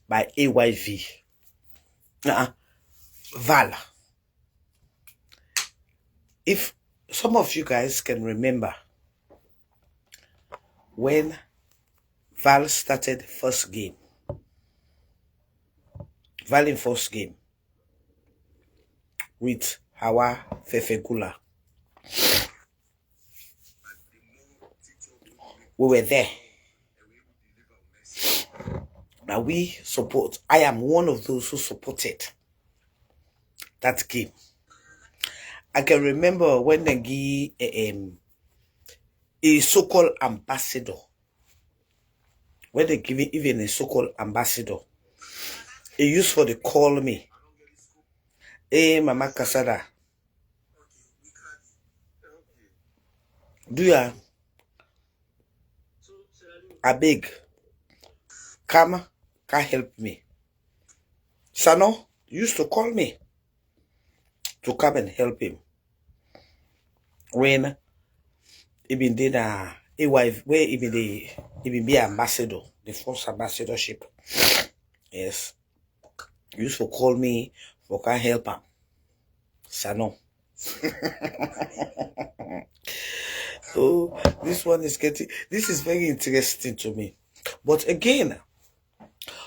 by AYV. Val. If some of you guys can remember when Val started first game, Val in first game with Hawa Fefegula, we were there. Now we support. I am one of those who supported that game. I can remember when they give a so-called ambassador. When they give even a so-called ambassador, he used for the call me. Hey, Mama Casada. Do ya? I beg. Come, can help me. Sano used to call me to come and help him. When he been did a wife, where he been be ambassador, the first ambassadorship. Yes. He used to call me for can help him. Sano. Oh, this one is this is very interesting to me. But again,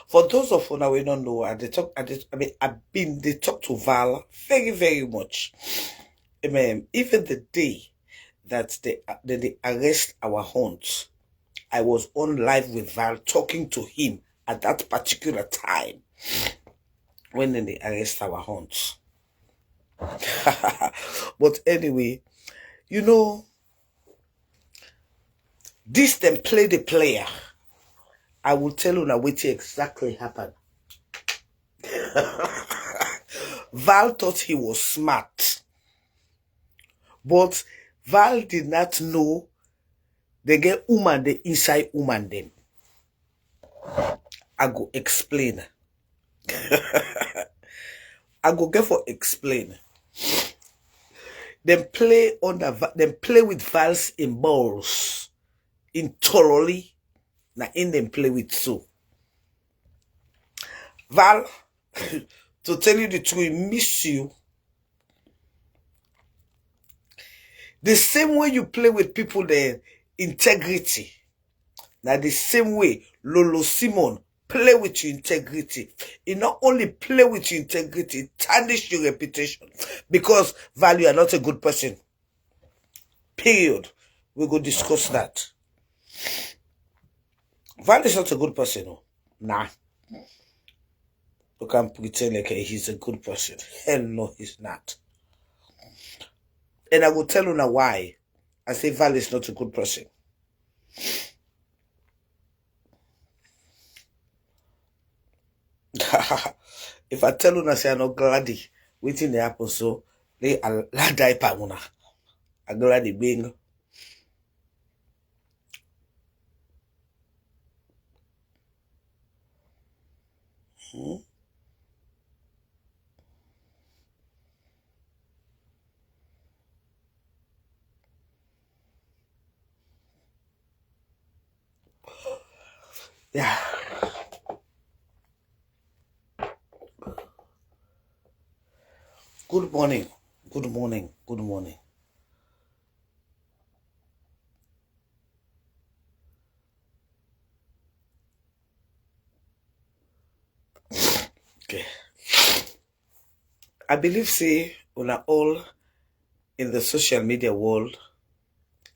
for those of you we don't know, they talk to Val very, very much. Even the day that they arrest our hunts, I was on live with Val talking to him at that particular time when they arrest our hunts. But anyway, you know, this then play the player. I will tell you now what exactly happened. Val thought he was smart. But Val did not know they get woman the inside woman them. I go explain. I go get for explain. Them play with Val's in balls. In thoroughly. Now in them play with so. Val, to tell you the truth, he miss you. The same way you play with people, their integrity. Now the same way Lolo Simon play with your integrity. He not only play with your integrity, tarnish your reputation. Because Val, you are not a good person. Period. We go discuss that. Val is not a good person. No. Nah. You can't pretend like he's a good person. Hell no, he's not. And I will tell you now why I say Val is not a good person. If I tell you now, say I'm not glad waiting the apple, so they are die pamuna. I'm glad being. Yeah. Good morning. Good morning. Good morning. Okay. I believe say we are all in the social media world.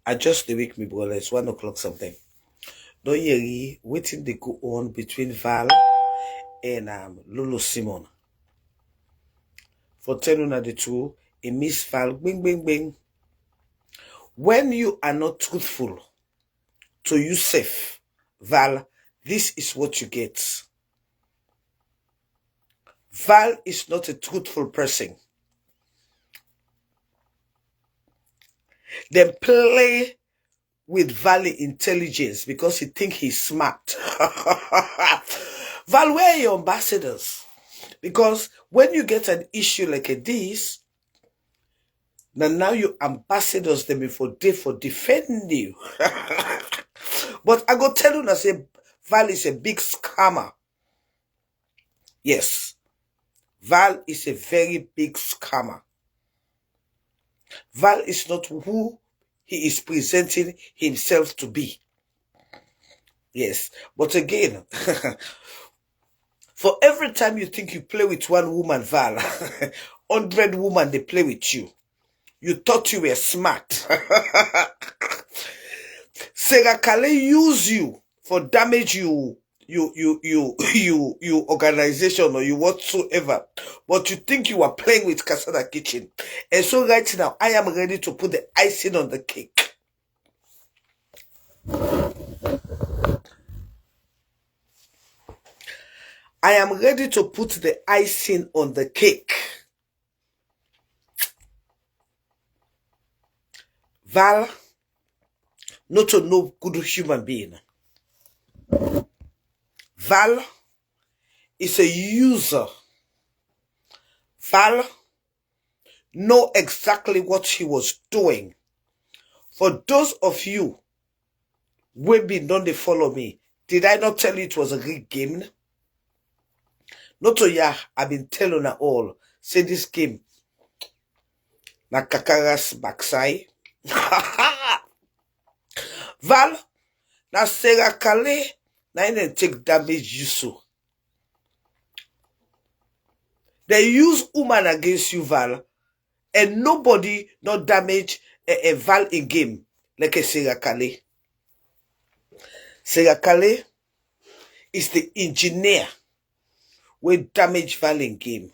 I just the week me brother, it's 1 o'clock something. Don't you waiting they go on between Val and Lolo Simon. For telling the truth, a miss Val, bing bing bing. When you are not truthful to yourself, Val, this is what you get. Val is not a truthful person. Then play with Valley intelligence because he think he's smart. Val, where are your ambassadors? Because when you get an issue like this, now you ambassadors them for defend you. But I go tell you, I say, Val is a big scammer. Yes. Val is a very big scammer. Val is not who he is presenting himself to be. Yes. But again, for every time you think you play with one woman, Val, 100 women, they play with you. You thought you were smart. Sarah Kale use you for damage you organization or you whatsoever. But you think you are playing with Casada Kitchen. And so right now, I am ready to put the icing on the cake. I am ready to put the icing on the cake. Val, not a no good human being. Val is a user. Val know exactly what he was doing. For those of you who don't follow me, did I not tell you it was a rigged game? Not to ya, I've been telling her all. Say this game. Na Kakara's backside. Val, na Sarah Kale, na didn't take damage you so. They use woman against you, Val, and nobody not damage a Val in game like a Sarah Kale. Sarah Kale is the engineer with damage Val in game.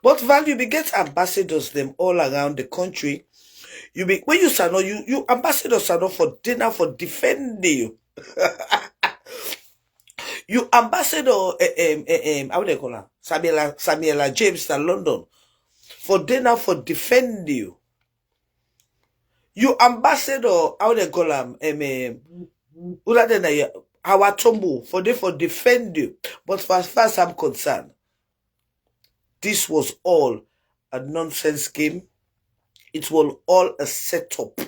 But Val, you be get ambassadors them all around the country. You be when you stand on you ambassadors stand for dinner for defending you. You ambassador how would they call her? Samuela James in London for dinner for defend you. You ambassador how they call him our Tombo for defend you. But as far as I'm concerned, this was all a nonsense game. It was all a setup.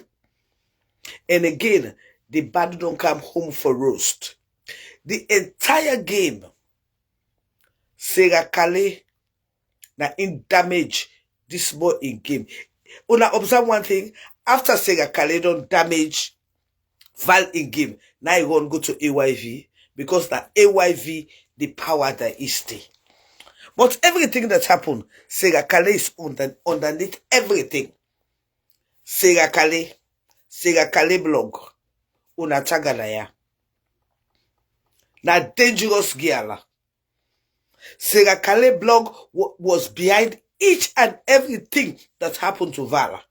And again, the bad don't come home for roast. The entire game, Sarah Kale na in damage this boy in game. Una observe one thing, after Sarah Kale don't damage Val in game, now you won't go to AYV because that AYV the power that is there. But everything that happened, Sarah Kale is underneath everything. Sarah Kale blog, una tagala ya. Na dangerous girl. Sarah Kale blog was behind each and everything that happened to Val.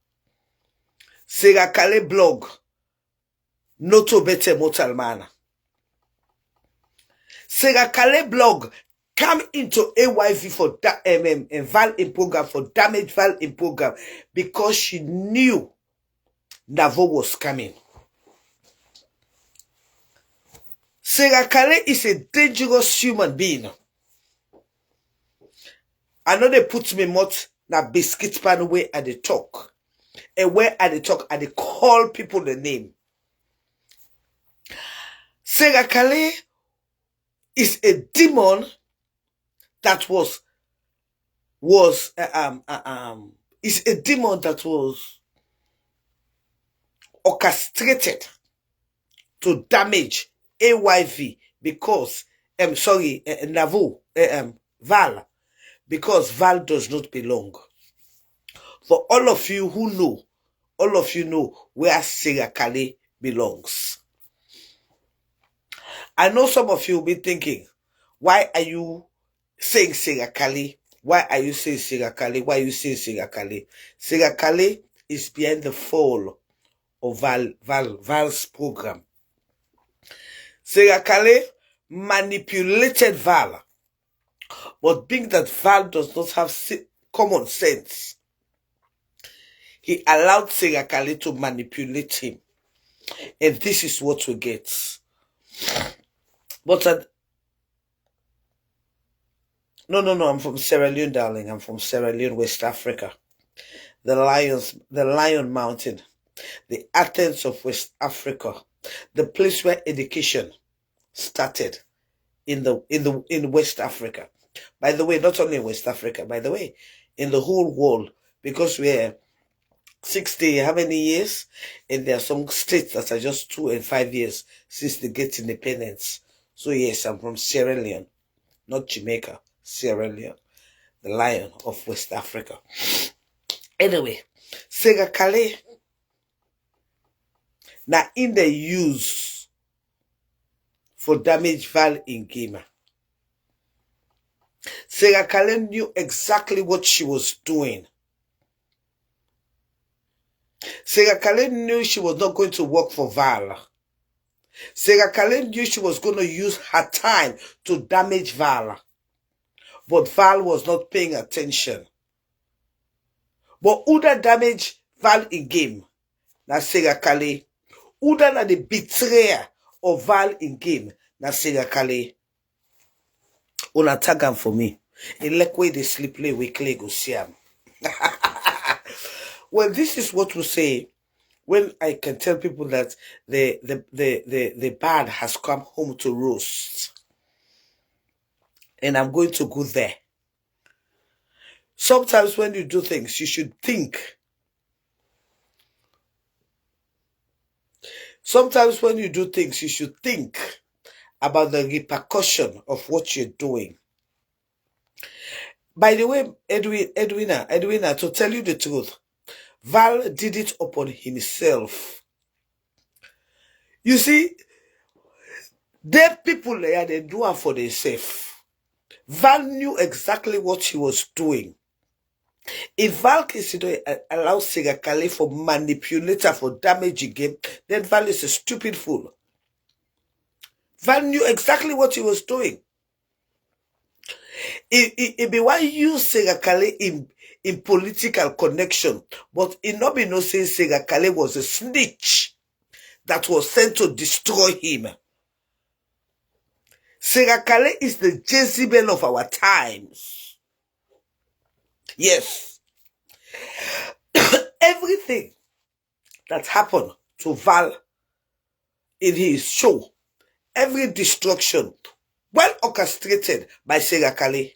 Sarah Kale blog, noto bete motalmana. Sarah Kale blog come into AYV for Val in program for damage Val in program because she knew Navo was coming. Sarah Kale is a dangerous human being. I know they put me much na biscuit pan way at the talk. And where at the talk and they call people the name. Sarah Kale is a demon that is a demon that was orchestrated to damage AYV because Navo Val, because Val does not belong. For all of you who know, all of you know where Sarah Kale belongs. I know some of you will be thinking, why are you saying Sarah Kale? Why are you saying Sarah Kale? Why are you saying Sarah Kale? Sarah Kale is behind the fall of Val's program. Sarah Kale manipulated Val. But being that Val does not have common sense, he allowed Sarah Kale to manipulate him. And this is what we get. But no, I'm from Sierra Leone, darling. I'm from Sierra Leone, West Africa. The Lion Mountain. The Athens of West Africa. The place where education started in West Africa. By the way, not only in West Africa, by the way, in the whole world, because we're 60, how many years? And there are some states that are just 2 and 5 years since they get independence. So yes, I'm from Sierra Leone, not Jamaica, Sierra Leone, the lion of West Africa. Anyway, Sega Kale, now in the use for damage Val in game. Sega Kale knew exactly what she was doing. Sega Kale knew she was not going to work for Val. Sega Kale knew she was going to use her time to damage Val. But Val was not paying attention. But who that damage Val in game? Na Sega Kale. Who that na the betrayer of Val in game? Na Sega Kale. Una tag am for me. In like way they sleep play weekly go see am. Well, this is what we say when I can tell people that the bird has come home to roost. And I'm going to go there. Sometimes when you do things, you should think. Sometimes when you do things, you should think about the repercussion of what you're doing. By the way, Edwina, to tell you the truth, Val did it upon himself. You see, the people there, they do it for themselves. Val knew exactly what he was doing. If Val consider allows Sega Kale for manipulator for damaging game, then Val is a stupid fool. Val knew exactly what he was doing. It be why use Sega Kale in political connection, but it not be no saying Sega Kale was a snitch that was sent to destroy him. Sega Kale is the Jezebel of our times. Yes. Everything that happened to Val in his show, every destruction, well orchestrated by Sega Kale.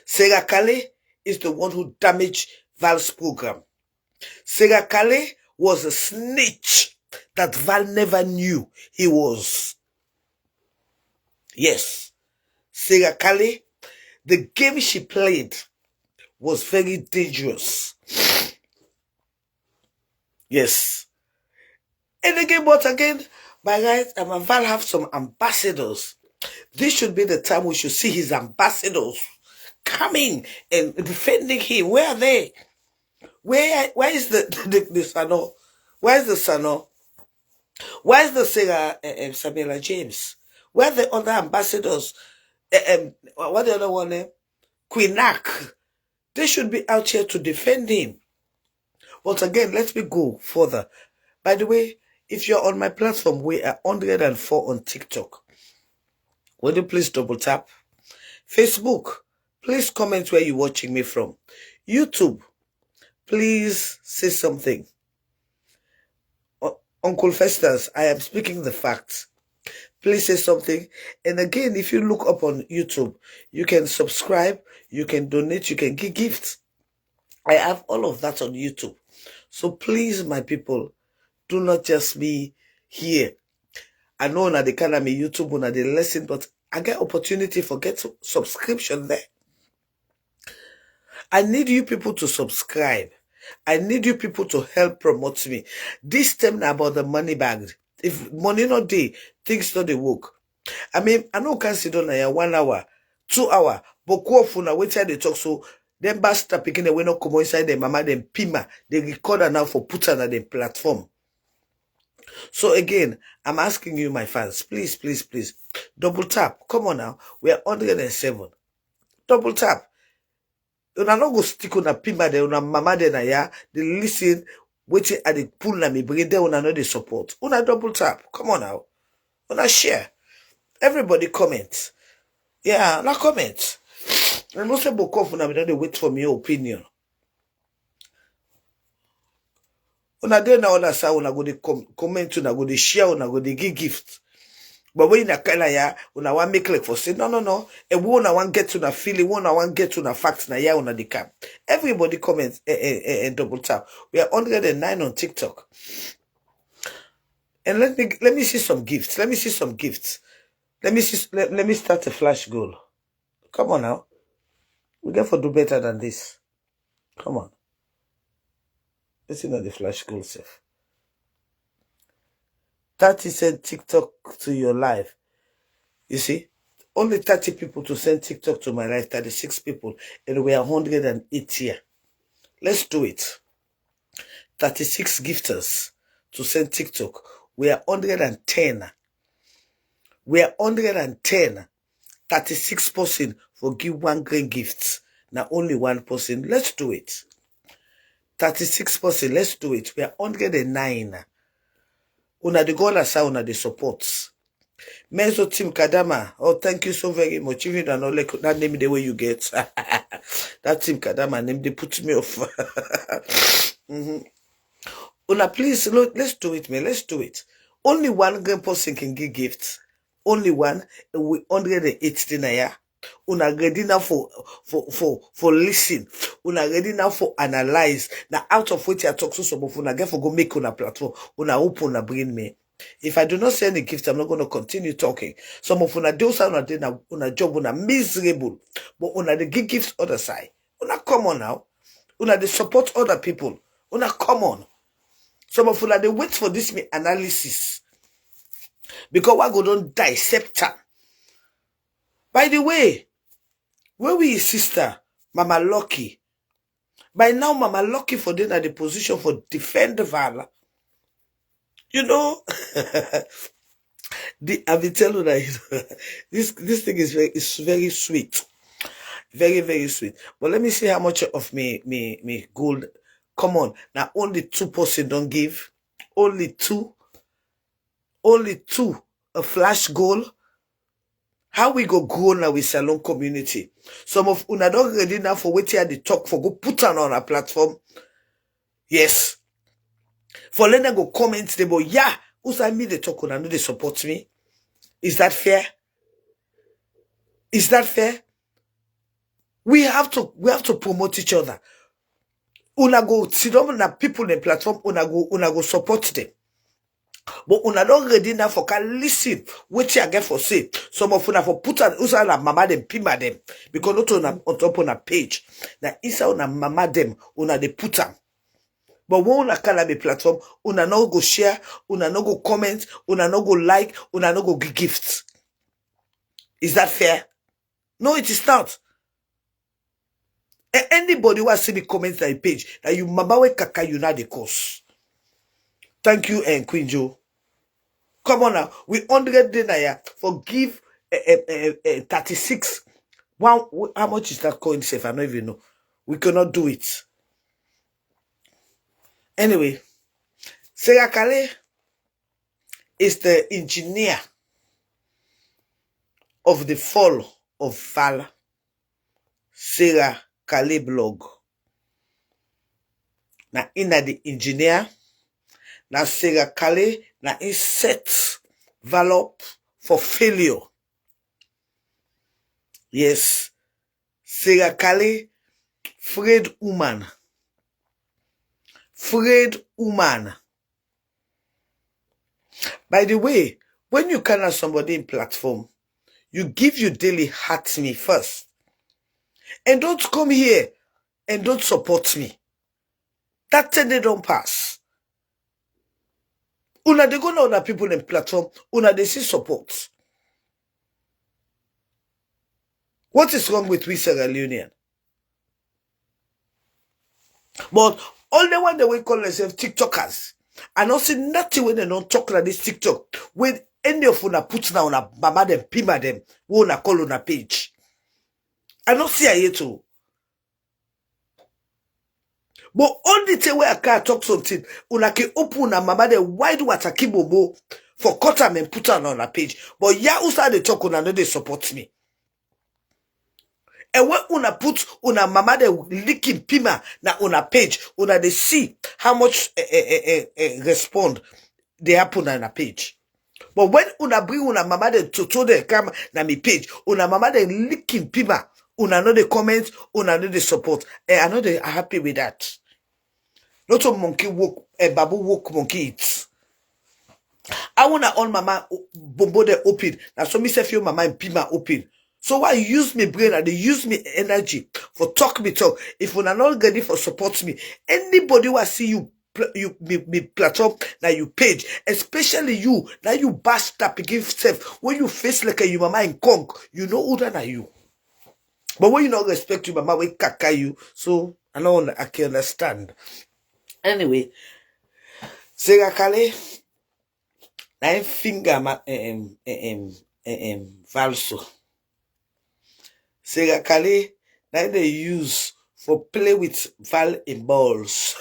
Sega Kale is the one who damaged Val's program. Sega Kale was a snitch that Val never knew he was. Yes. Sega Kale, the game she played was very dangerous. Yes. And again, but again, by right, Val have some ambassadors. This should be the time we should see his ambassadors coming and defending him. Where are they? Where is the Sano? Where is the Sano? Where is the Sega Samuela James? Where are the other ambassadors? What the other one name? Queenak. They should be out here to defend him. But again, let me go further. By the way, if you're on my platform, we are 104 on TikTok. Will you please double tap? Facebook, please comment where you're watching me from. YouTube, please say something. Uncle Festus, I am speaking the facts. Please say something. And again, if you look up on YouTube, you can subscribe, you can donate, you can give gifts. I have all of that on YouTube. So please, my people, do not just be here. I know na the kind of me YouTube na the lesson, but I get opportunity for get subscription there. I need you people to subscribe. I need you people to help promote me. This time now about the money bag. If money not there, things not they work. I mean, I know can sit down here 1 hour, 2 hours, but go for now wait till they talk so then basta picking away no come inside them mama them pima. They record now for put on the platform. So again, I'm asking you, my fans, please, please, please, double tap. Come on now. We are 107. Double tap. Una no go stick on a pima de una mama de na ya. They listen, waiting at the pool na me bring there una no the support. Una double tap. Come on now. Una share. Everybody comment. Yeah, na comment. And no say bokof una me don't wait for your opinion. Una dey na other side, una go dey comment, una go dey share, una go dey give gift. But when you kind ya, una want make like for say no. And we una want get to na feeling, we una want get to na facts na ya una the camp. Everybody comments and double tap. We are 109 on TikTok. And let me see some gifts. Let me see some gifts. Let me start a flash goal. Come on now. We get to do better than this. Come on. Let's see the flash goal, self. 30 send TikTok to your live. You see? Only 30 people to send TikTok to my live, 36 people. And we are 108 here. Let's do it. 36 gifters to send TikTok. We are 110. We are 110. 36 person for give one green gift. Now only one person. Let's do it. 36 person. Let's do it. We are 109. Una the goal asa una the supports. Meso Team Kadama. Oh, thank you so very much. Even though like that name the way you get. That Team Kadama name they put me off. Una please, let's do it, man. Let's do it. Only one green person can give gifts. Only one. We 180 naira. Una ready now for listen. Una ready now for analyze. Now out of which I talk to some of una get for go make on a platform. Una open una bring me. If I do not send a gift, I'm not going to continue talking. Some of una do some una job una miserable, but una the give gifts other side. Una come on now. Una they support other people. Una come on. Some of una they wait for this me analysis because we go don't dissect her. By the way, where we sister, Mama Lucky. By now, Mama Lucky for them at the position for defend the valor. You know, I will tell you that this thing is very sweet. Very, very sweet. But let me see how much of me gold. Come on. Now only 2% don't give. Only two. A flash goal. How we go grow now with salon community? Some of una don't ready now for waiting at the talk for go put on a platform. Yes. For let them go comment them, but yeah, who's I me the talk una know they support me? Is that fair? Is that fair? We have to promote each other. Una go sit down na people in the platform, una go support them. But una don't ready now for can listen what you get for say. Some of una for put on usa na mama them pima them because not on top on a page. Now isa una mama them una they put on. But when una call a platform, una no go share, una no go comment, una no go like, una no go give gifts. Is that fair? No, it is not. Anybody who has seen the comments on the page that you mama we kaka you not the cause. Thank you, and Queen Joe. Come on now. We 100 dinner for give 36. One, how much is that coin safe? I don't even know. We cannot do it. Anyway, Sarah Kale is the engineer of the fall of Val. Sarah Kale blog. Now, in the engineer. Now, Sarah Kale, now, it set Val up for failure. Yes. Sarah Kale, afraid woman. Afraid woman. By the way, when you can have somebody in platform, you give your daily heart me first. And don't come here and don't support me. That thing they don't pass. Una they go now other people in platform, una they see support. What is wrong with we Sierra Leonean? But all the one they will call themselves TikTokers. And also nothing when they don't talk like this TikTok. When any of una put now on a mama them, pima them, we una call on a page. I don't see a yet too. But only time where I can't talk something, una can open a mama the wide water kibobo for cut them and put on a page. But yeah, who start the talk on another they support me. And when una put una mama de licking pima na una page, una they see how much respond they happen on a page. But when una bring una mama de to the come na me page, una mama de licking pima, una know the comments, una know the support. And I know they are happy with that. Not a monkey walk, a babu walk monkey eats. I wanna all mama bombo de open. Now so me say feel mama and pima open. So why use me brain and they use me energy for talk me talk. If una not ready for support me, anybody who see you me platform now you page, especially you now you bash tap give self when you face like a you mama in conk, you know who than you. But when you not respect you, mama we kaka you. So I can understand. Anyway, Sega Kale, nine finger valso. Sega Kale, now they use for play with Val in balls.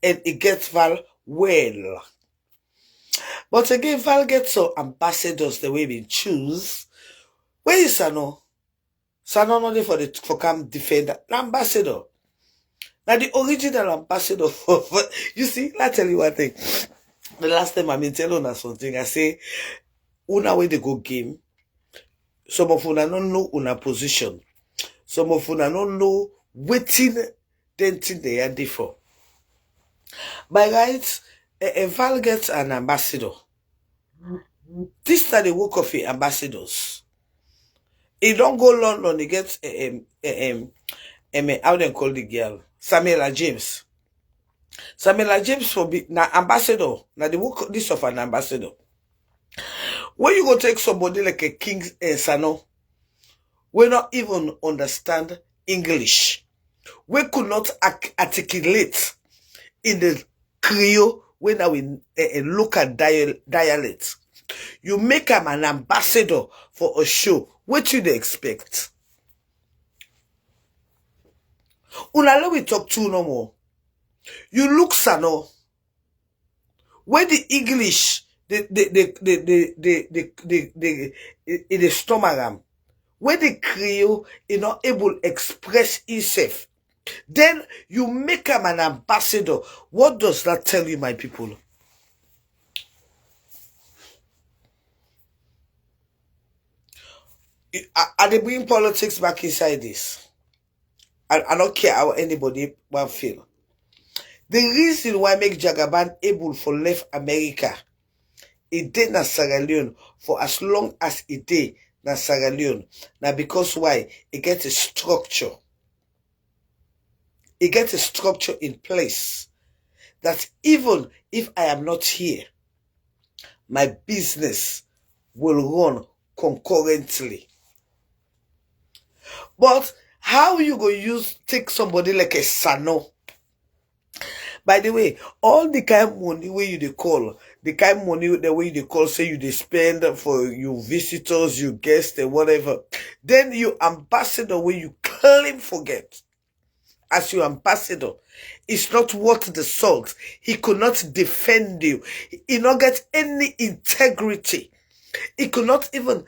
And it gets Val well. But again, Val gets some ambassadors the way we choose. Where is Sano? Sano not for come defend the ambassador. Now the original ambassador for you see, I'll tell you one thing. The last time I been telling una something, I say, una way they go game. Some of una don't know una position. Some of una don't know waiting then thing they are there for. By right, a Val gets an ambassador. This time they work of ambassadors. He don't go London, he gets how they call the girl? Samuela James. Samuela James for be na ambassador. Now they work this of an ambassador. When you go take somebody like a King Sano, we not even understand English. We could not articulate in the Creole when we look at dialect. You make him an ambassador for a show. What you they expect? Una we talk to no more. You look Sano. Where the English the stomach where the Creole is not able to express itself. Then you make him an ambassador. What does that tell you, my people? Are they bringing politics back inside this? I don't care how anybody will feel. The reason why make Jagaban able for left America, it did na Sierra Leone for as long as it did na Sierra Leone. Now because why? It gets a structure. It gets a structure in place that even if I am not here, my business will run concurrently. But how you go take somebody like a Sano? By the way, all the kind of money where you they call, the kind of money the way they call, say you they spend for you visitors, you guests, and whatever. Then you ambassador where you claim forget. As your ambassador, it's not worth the salt. He could not defend you. He not get any integrity. He could not even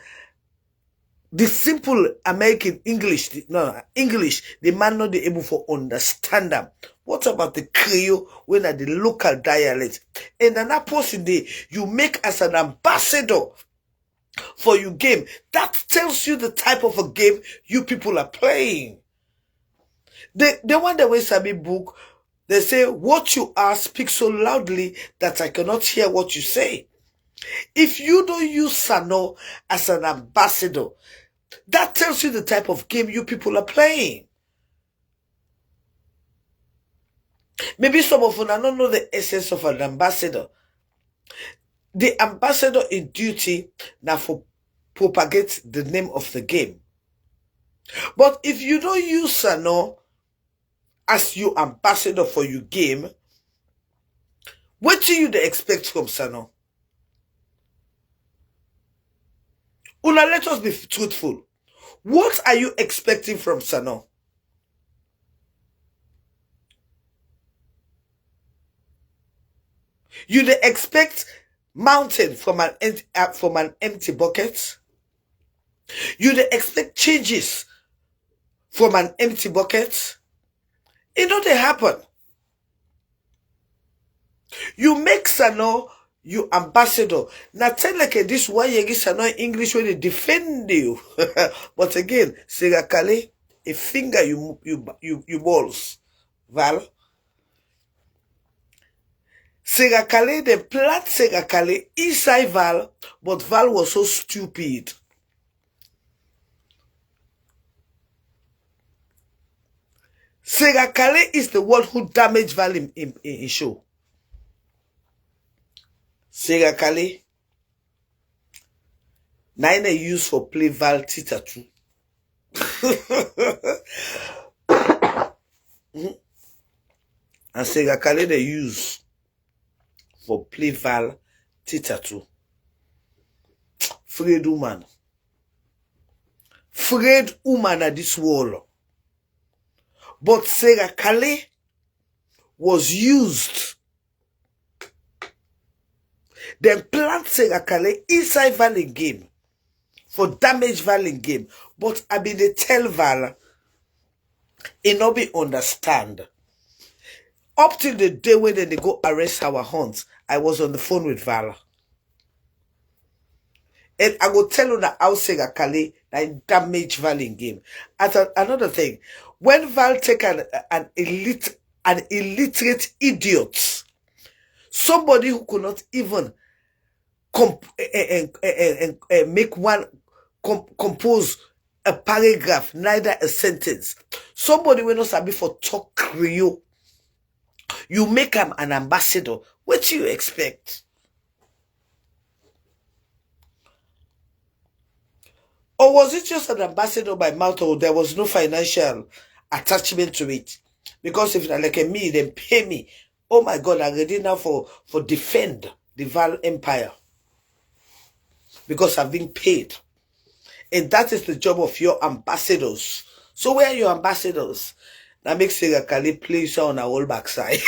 the simple American English, the man not be able to understand them. What about the Creole when at the local dialect? And another person you make as an ambassador for your game. That tells you the type of a game you people are playing. The one that way Sabi book, they say what you are speaks so loudly that I cannot hear what you say. If you don't use Sano as an ambassador, that tells you the type of game you people are playing. Maybe some of you don't know the essence of an ambassador. The ambassador in duty now for propagate the name of the game. But if you don't use Sano as your ambassador for your game, what do you expect from Sano? Una, let us be truthful. What are you expecting from Sano? You they expect mountain from an empty bucket? You dey expect changes from an empty bucket? It don't happen. You make Sano you ambassador. Now tell like this why you get Sano English when they defend you. But again, Segakale, a finger you balls. Val. Segakale, they plant Segakale inside Val, but Val was so stupid. Segakale is the one who damaged Val in show. Segakale, nine used for play Val Tita too. And Segakale they use for play Val Tita too. Afraid woman. Afraid woman at this wall. But Segakale was used. Then plant Segakale inside Val in game for damage Val in game. But I mean they tell Val it not be understand. Up till the day when they go arrest our hunt, I was on the phone with Val. And I go tell you that how Segakale that damage Val in game. Another thing, when Val take an illiterate idiot, somebody who could not even make one compose a paragraph, neither a sentence. Somebody will not sabi for talk Creole. You make him an ambassador. What do you expect? Or was it just an ambassador by mouth, or there was no financial attachment to it? Because if like me, then pay me. Oh my God, I'm ready now for defend the Val Empire. Because I've been paid. And that is the job of your ambassadors. So where are your ambassadors? That makes Segakale play you on a whole backside.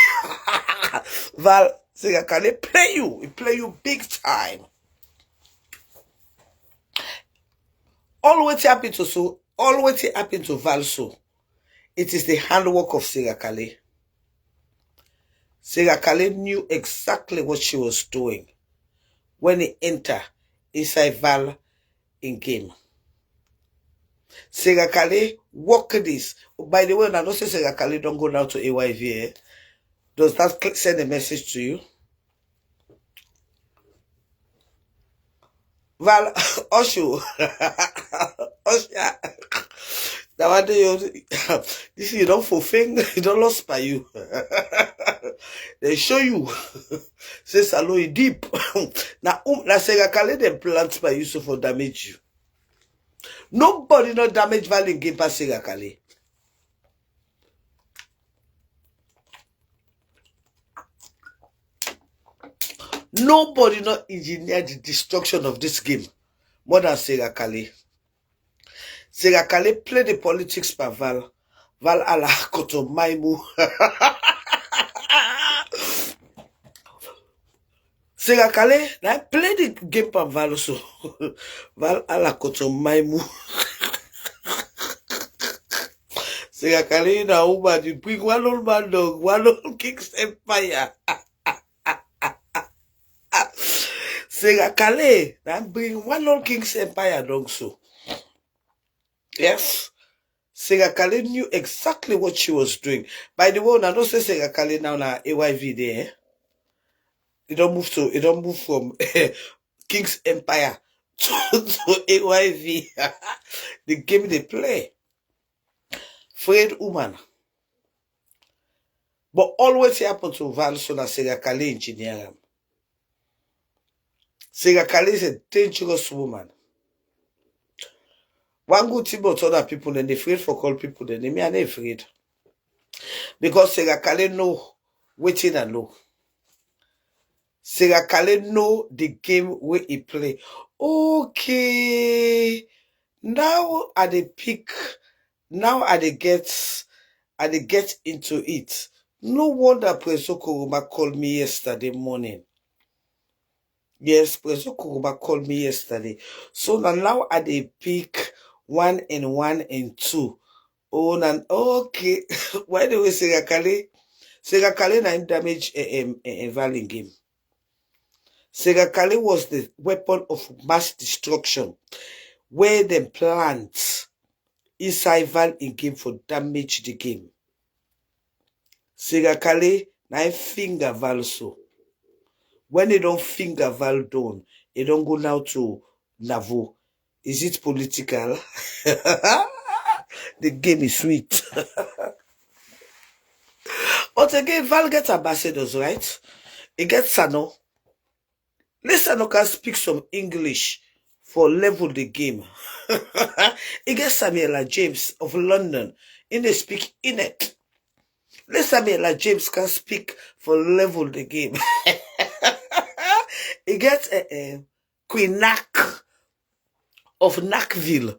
Val, Segakale play you. He play you big time. All what happened to Val so. It is the handwork of Segakale. Segakale knew exactly what she was doing when he entered inside Val in game. Segakale work this. By the way, I don't say Segakale don't go down to AYV. Eh? Does that send a message to you? Val, Osho. Osha. Now one day this you don't fulfill, you don't lost by you. They show you. Say Salo deep. Now Segakale them plant by you so for damage you. Nobody not damage Val in game past Segakale. Nobody not engineered the destruction of this game more than Segakale. Segakale play the politics by Val. Val ala koto maimu. Segakale, I play the game by Val also. Val ala koto maimu. Segakale na woman, you bring one old man dog, one old king's empire. Segakale, I bring one old king's empire dog so. Yes. Segakale knew exactly what she was doing. By the way, I don't say Segakale now na AYV there. Eh? It don't move from King's Empire to AYV. The game they play. Afraid woman. But always happen to Val so na Segakale engineer. Segakale is a dangerous woman. One good thing about other people, then they afraid for call people, then they are not afraid. Because Segakale know waiting and know. Segakale know the game where he play. Okay. Now at the peak, now at the get into it. No wonder Preso Koroma called me yesterday morning. Yes, President Kuruba called me yesterday. So now I dey pick 1 and 1 and 2. Oh, and okay. Why do we say Kale? Sega Kale na him damage a Valley game. Sega Kale was the weapon of mass destruction where them plant inside Val in game for damage the game. Sega Kale na him finger Val so. When they don't finger Val down, they don't go now to Navo. Is it political? The game is sweet. But again, Val gets ambassadors, right? It gets Sano. Let Sano can speak some English for level the game. It gets Samuela James of London. In they speak in it. Let Samuela James can speak for level the game. It gets Queen Knack of Knackville.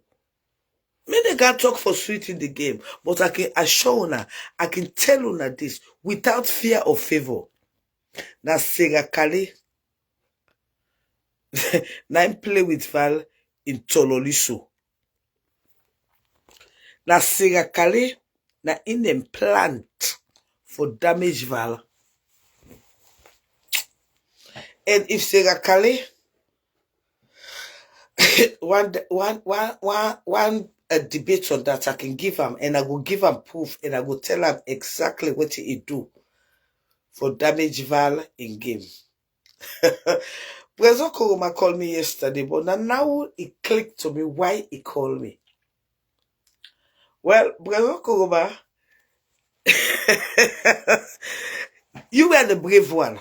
Me they can talk for sweet in the game, but I can assure una, I can tell una this without fear of favor. Na Sega Kale, na him play with Val in Tololiso. Na Sega Kale, na in them plant for damage Val. And if Sega Kale, one debate on that I can give him, and I will give him proof, and I will tell him exactly what he do for damage Val in game. President Koroma called me yesterday, but now it clicked to me why he called me. Well, President Koroma, you were the brave one.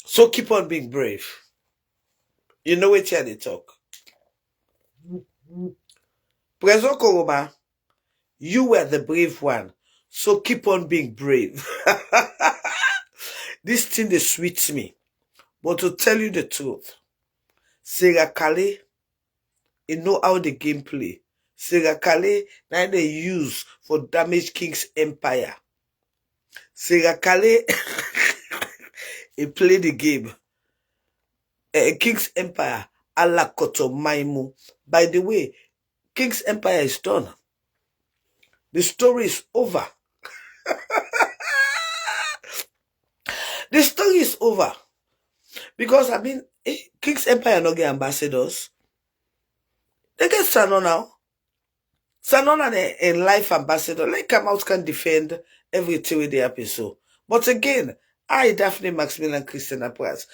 So keep on being brave. You know what they talk. President Koroma, you were the brave one. So keep on being brave. This thing they sweet me. But to tell you the truth, Sega Kale, you know how the game play. Sega Kale, now they use for damage King's Empire. Sega Kale, he play the game. King's Empire, ala Koto Maimu. By the way, King's Empire is done. The story is over. The story is over. Because, I mean, King's Empire not get ambassadors. They get Sano now. Sano and a life ambassador. Like come out can defend everything with the episode. But again, I, Daphne Maximilian Christian Price,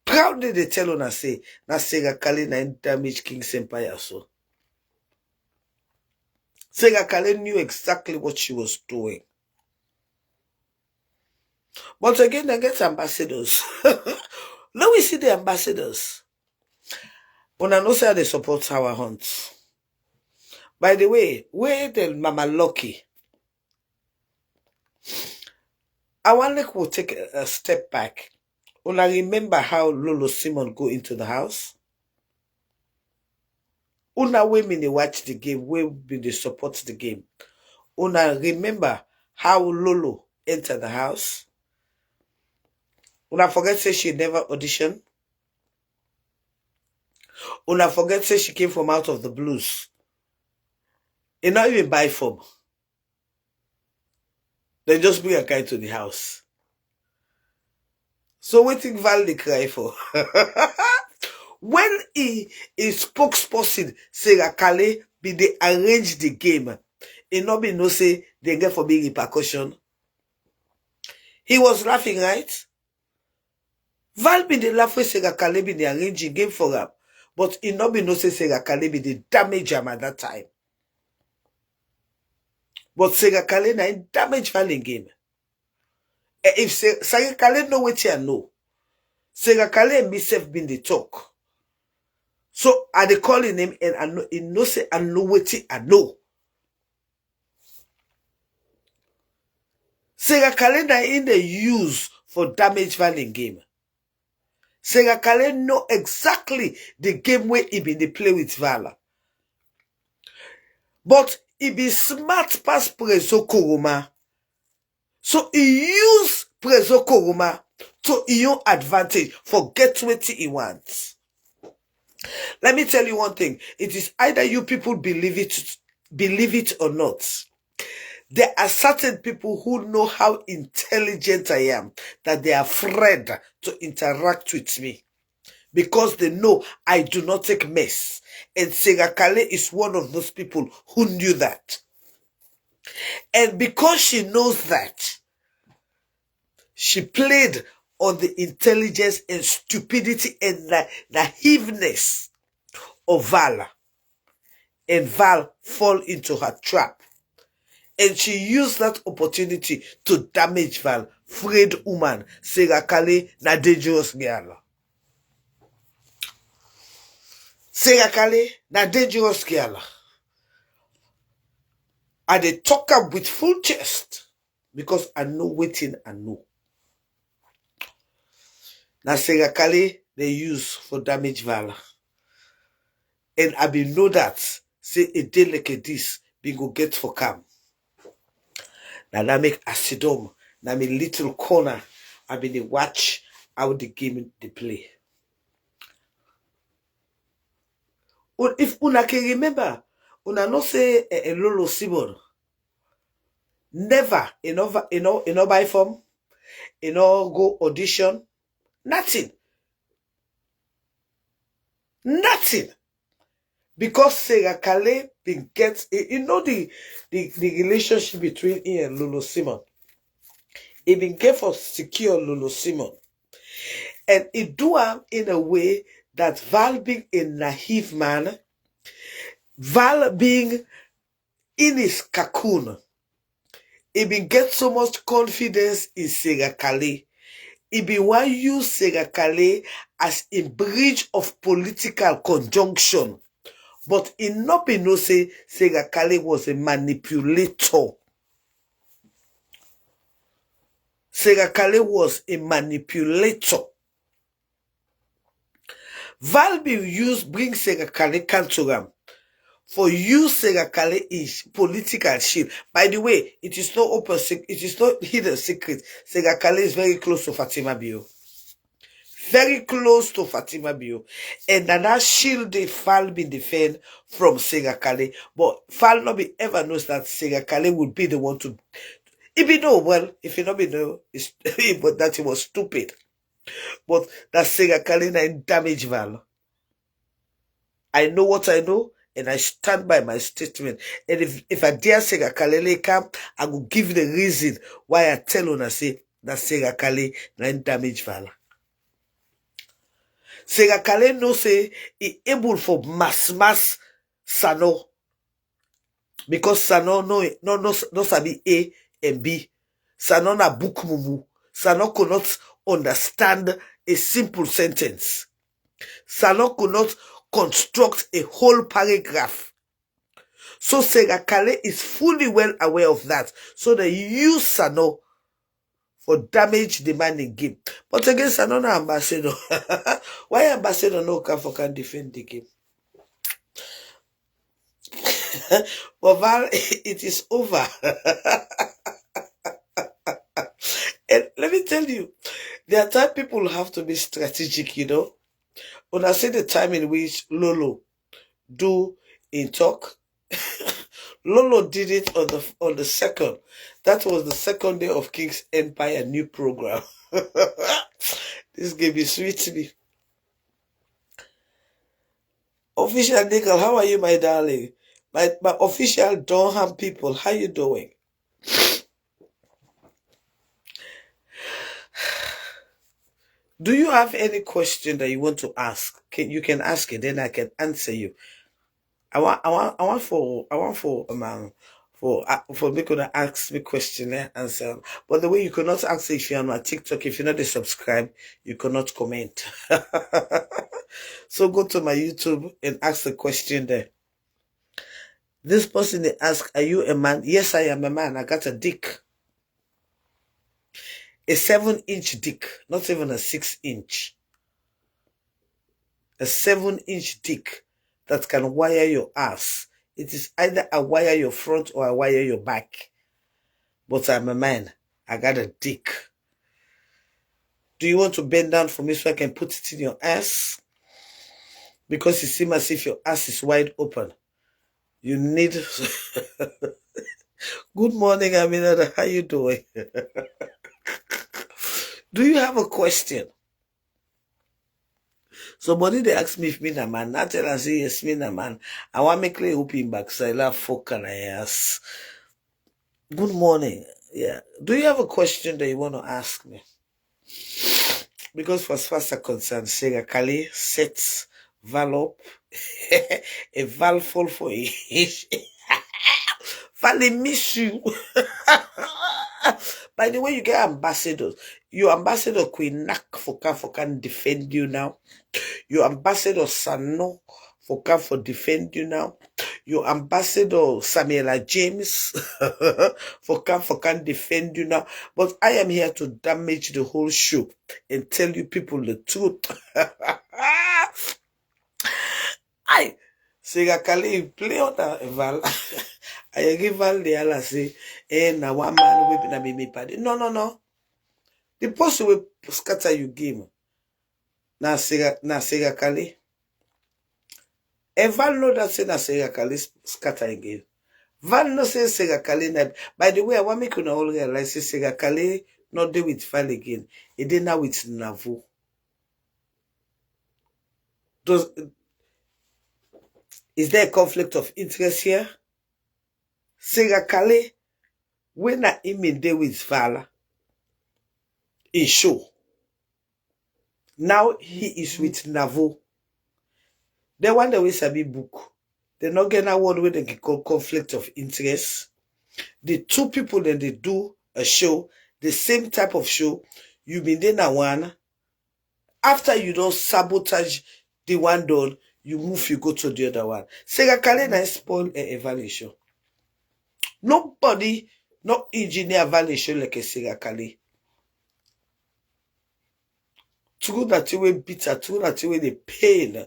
proudly they tell on us say, na Sega Kale na damage King's Empire so. Sega Kale knew exactly what she was doing. But again, they get ambassadors. Now we see the ambassadors. When I know say they support our hunts. By the way, where the Mama Lucky? I want to take a step back. When I remember how Lolo Simon go into the house. Una women they watch the game, women they support the game. Una remember how Lolo entered the house. Una forget say she never auditioned. Una forget say she came from out of the blues. They not even buy form. They just bring a guy to the house. So what think Val they cry for? When he spokesperson Sega Kale be they arrange the game, he not be no say they get for big repercussion. He was laughing, right? Val be the laugh with Sega Kale be the arranging game for him. But he not be no say Sega Kale be the damage him at that time. But Sega Kale na damage Val in game. If Sega Kale know what you know, Sega Kale and myself been the talk. So I dey calling him and I know he know say I know what I know. Sega Kale na in the use for damage Val in game. Sega Kale know exactly the game where he been dey play with Val. But he be smart past Prezo Koroma. So he use Prezo Koroma to your advantage. Forget what he wants. Let me tell you one thing. It is either you people believe it or not. There are certain people who know how intelligent I am that they are afraid to interact with me because they know I do not take mess. And Segakale is one of those people who knew that. And because she knows that, she played on the intelligence and stupidity and the naiveness of Val. And Val fall into her trap. And she used that opportunity to damage Val. Afraid woman, Segakale na dangerous girl. Segakale na dangerous girl. And they talk up with full chest because I know waiting I know. Now Segakale they use for damage Val. And I be know that say a day like this we go get for calm. Now that make acidum. Now me little corner. I be the watch how the game they play. If una can remember, una no say a Lolo Simon. Never, buy form, go audition, nothing. Nothing. Because Segakale been gets, the relationship between him and Lolo Simon. He been get for secure Lolo Simon. And it do am in a way that Val being a naive man, Val being in his cocoon, he been get so much confidence in Segakale. He be want use Segakale as a bridge of political conjunction. But it not be no say Segakale was a manipulator. Segakale was a manipulator. Val be use bring Segakale Kantoram. For you, Segakale is political shield. By the way, it is not open secret. It is not hidden secret. Segakale is very close to Fatima Bio. Very close to Fatima Bio. And that shield they Fal be defend from Segakale. But Fal not be ever knows that Segakale would be the one to. If you know, well, if you not be know, it's, but that he was stupid. But that Segakale na damage Val. I know what I know. And I stand by my statement. And if I dare Segakale come, I will give the reason why I tell una say that Segakale na damage Val. Segakale no say he able for mass Sano. Because Sano no sabi A and B. Sano na book mumu. Sano could not understand a simple sentence. Sano could not construct a whole paragraph. So Segakale is fully well aware of that. So they use Sano for damage demanding game. But again, Sano na ambassador. Why ambassador no can defend the game? But Val, it is over. And let me tell you, there are times people have to be strategic, When I say the time in which Lolo do in talk, Lolo did it on the second. That was the second day of King's Empire new program. This game is sweet to me. Official Nickel, how are you, my darling? My official Donham people, how you doing? Do you have any question that you want to ask? You can ask it, then I can answer you. I want for me to ask me question and answer. But the way you cannot ask if you're on my TikTok, if you're not a subscribe, you cannot comment. So go to my YouTube and ask the question there. This person they ask, are you a man? Yes, I am a man. I got a dick. A 7-inch dick, not even a 6-inch. A 7-inch dick that can wire your ass. It is either I wire your front or I wire your back. But I'm a man. I got a dick. Do you want to bend down for me so I can put it in your ass? Because it seems as if your ass is wide open. You need... Good morning, Aminata. How you doing? Do you have a question? Somebody they ask me if me na man. I tell and say yes, me na man. I want me clear open back. So I laugh fuck and I ask. Good morning. Yeah. Do you have a question that you want to ask me? Because for as far as I'm concerned, Sega Kali sets Val up. A Val fall for it. Val miss you. By the way, you get ambassadors. Your ambassador Queen Nak can defend you now. Your ambassador Sano for defend you now. Your ambassador Samuela James for can defend you now. But I am here to damage the whole show and tell you people the truth. I Sega Kali play on that Val. I give Val the Allah say, na one man will be me party. No. The person will scatter you game. Na Sega Kali. And Val know that say na Sega Kali scatter again. Val no say Sega Kali. By the way, I want me to all realize say Sega Kali not deal with Val again. It did now with Navo. Is there a conflict of interest here? Sega Kali, when I him deal with Val, he show. Now he is with Navo. They want the way Sabi book. They're not getting a word where they can call conflict of interest. The two people then they do a show, the same type of show. You been there now one. After you don't sabotage the one done, you move, you go to the other one. Sega Kali na spoil a evaluation. Nobody, no engineer evaluation like a Sega Kali. True that you will bitter, true that you will the pain.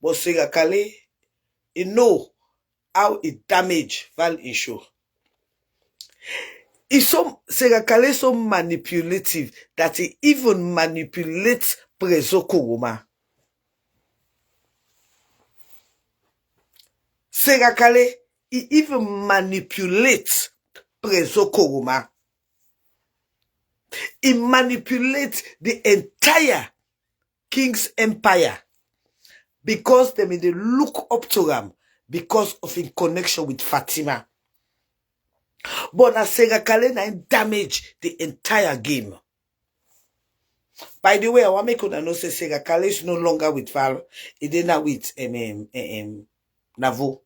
But Sega Kali, you know how it damage Val issue. It's so Sega Kali so manipulative that he even manipulates Prezo Kuruma. Sega Kali, he even manipulates Prezo Kuruma. He manipulates the entire King's Empire because they look up to him because of his connection with Fatima. But na Sega Kali na damage the entire game. By the way, I want to make you know say Sega Kali is no longer with Val. It is now with Navo.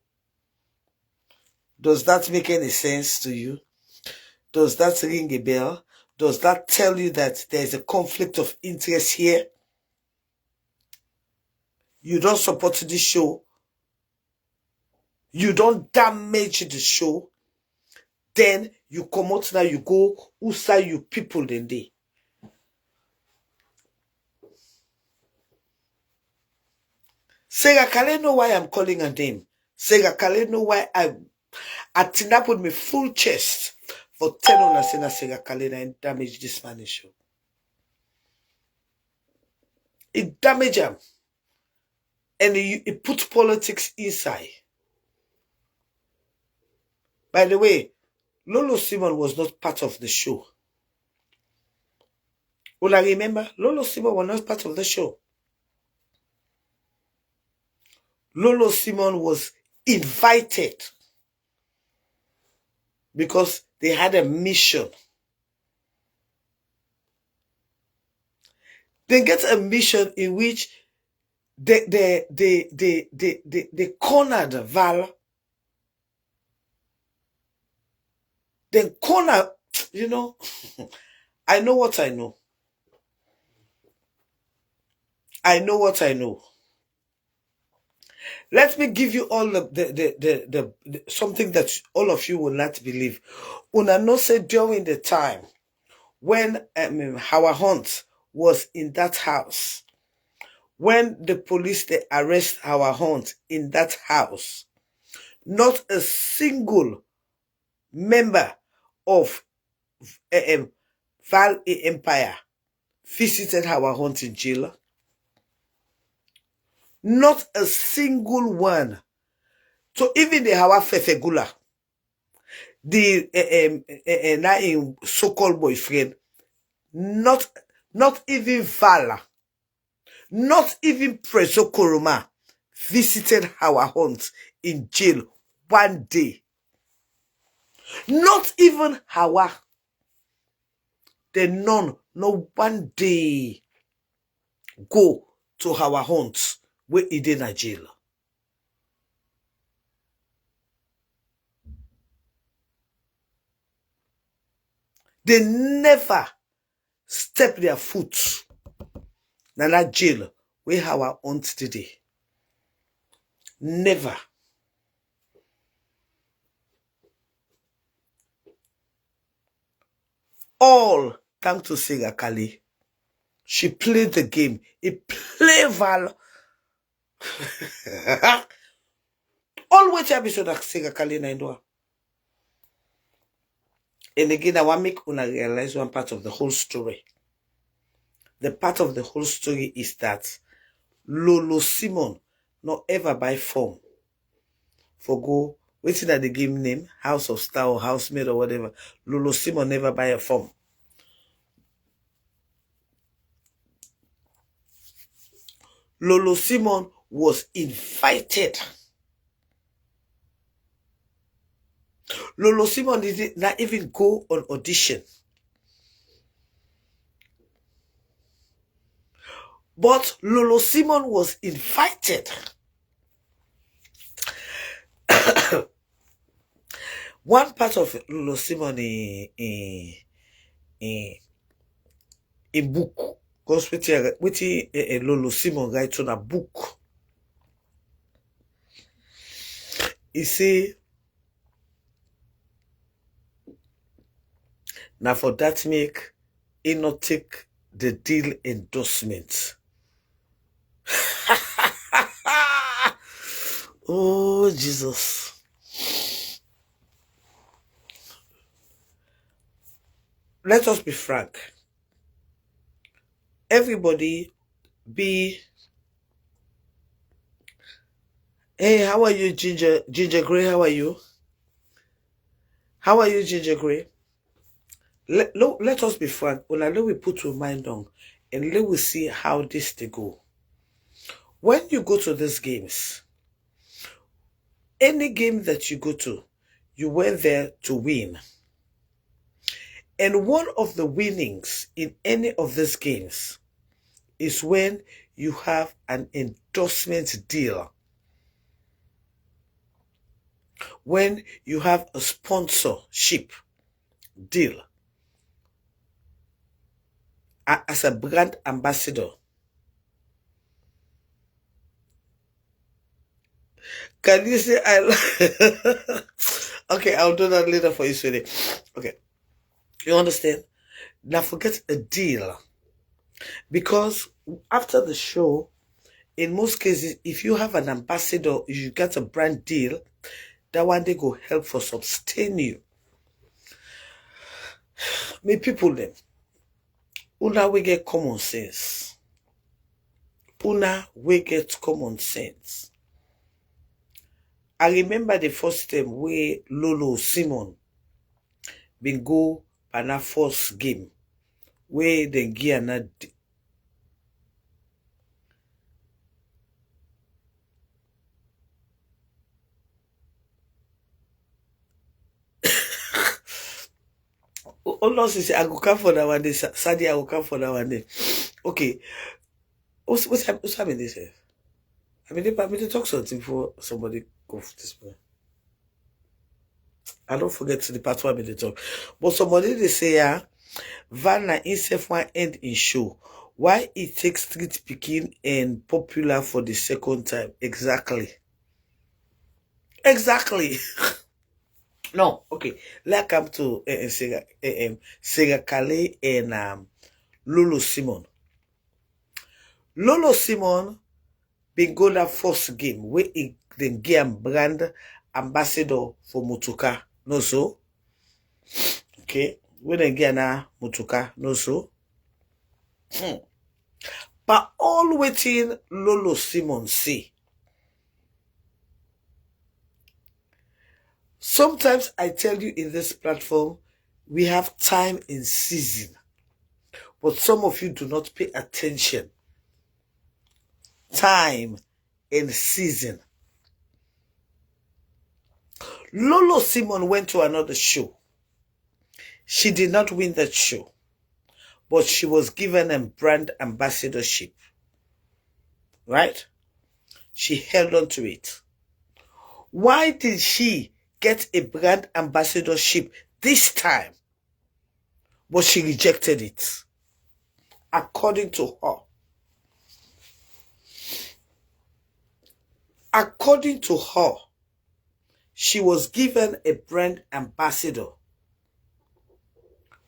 Does that make any sense to you? Does that ring a bell? Does that tell you that there is a conflict of interest here? You don't support this show. You don't damage the show. Then you come out now, you go, who say you people then they? Sega Kali know why I'm calling her name. Sega Kali know why I tin up with my full chest for telling us Sega Kali and damage this Spanish show. It damaged him. And it put politics inside. By the way, Lolo Simon was not part of the show. Well, I remember, Lolo Simon was not part of the show. Lolo Simon was invited because they had a mission. They get a mission in which they cornered Val. They corner, you know. I know what I know. I know what I know. Let me give you all the something that all of you will not believe. Una no say during the time when Howard Hunt was in that house, when the police they arrest Howard Hunt in that house, not a single member of Val Empire visited our hunt in jail. Not a single one. So even the Hawa Fefegula, the so-called boyfriend, not even Vala, not even Preso Koroma visited our hunt in jail one day. Not even Hawa. The none, no one day go to our hunt where he did in jail. They never step their foot in that jail where our hunt today. Never. All thanks to Sega Kali. She played the game. It play Val. All which episode of Sega Kali na indua. And again, I want to make una realize one part of the whole story. The part of the whole story is that Lolo Simon not ever buy form for go waiting at the game name, House of Star or Housemaid or whatever. Lolo Simon never buy a form. Lolo Simon was invited. Lolo Simon did not even go on audition. But Lolo Simon was invited. One part of Lolo Simon in book. Because with Lolo Simon write on a book. He say, now for that make, he not take the deal endorsement. Oh, Jesus. Let us be frank. Everybody be, hey, how are you, Ginger Gray? How are you? How are you, Ginger Gray? Let us be frank. Let we put your mind on and let we see how this they go. When you go to these games, any game that you go to, you went there to win. And one of the winnings in any of these games is when you have an endorsement deal. When you have a sponsorship deal as a brand ambassador. Can you say I okay, I'll do that later for you, sweetie. Okay. You understand? Now forget a deal. Because after the show, in most cases, if you have an ambassador, you get a brand deal, that one day go help for sustain you. Me people them. Una we get common sense. Una we get common sense. I remember the first time where Lolo Simon been go on a first game where the gear not oh no, I go come for that one day. Sadly, I will come for that one day. Okay. What's happening this year? I mean, they talk something before somebody go for this point. I don't forget the part where they talk. But somebody they say, Vanna himself one end in show. Why it takes street picking and popular for the second time? Exactly. Exactly. No, okay. Let's come to Sega Kale and Lolo Simon. Lolo Simon been go that first game where he then get brand ambassador for Mutuka. No so. Okay. When they get na Mutuka, no so. But all waiting Lolo Simon say. Sometimes I tell you in this platform, we have time in season. But some of you do not pay attention. Time in season. Lolo Simon went to another show. She did not win that show, but she was given a brand ambassadorship. Right? She held on to it. Why did she get a brand ambassadorship this time, but she rejected it? According to her. According to her, she was given a brand ambassador,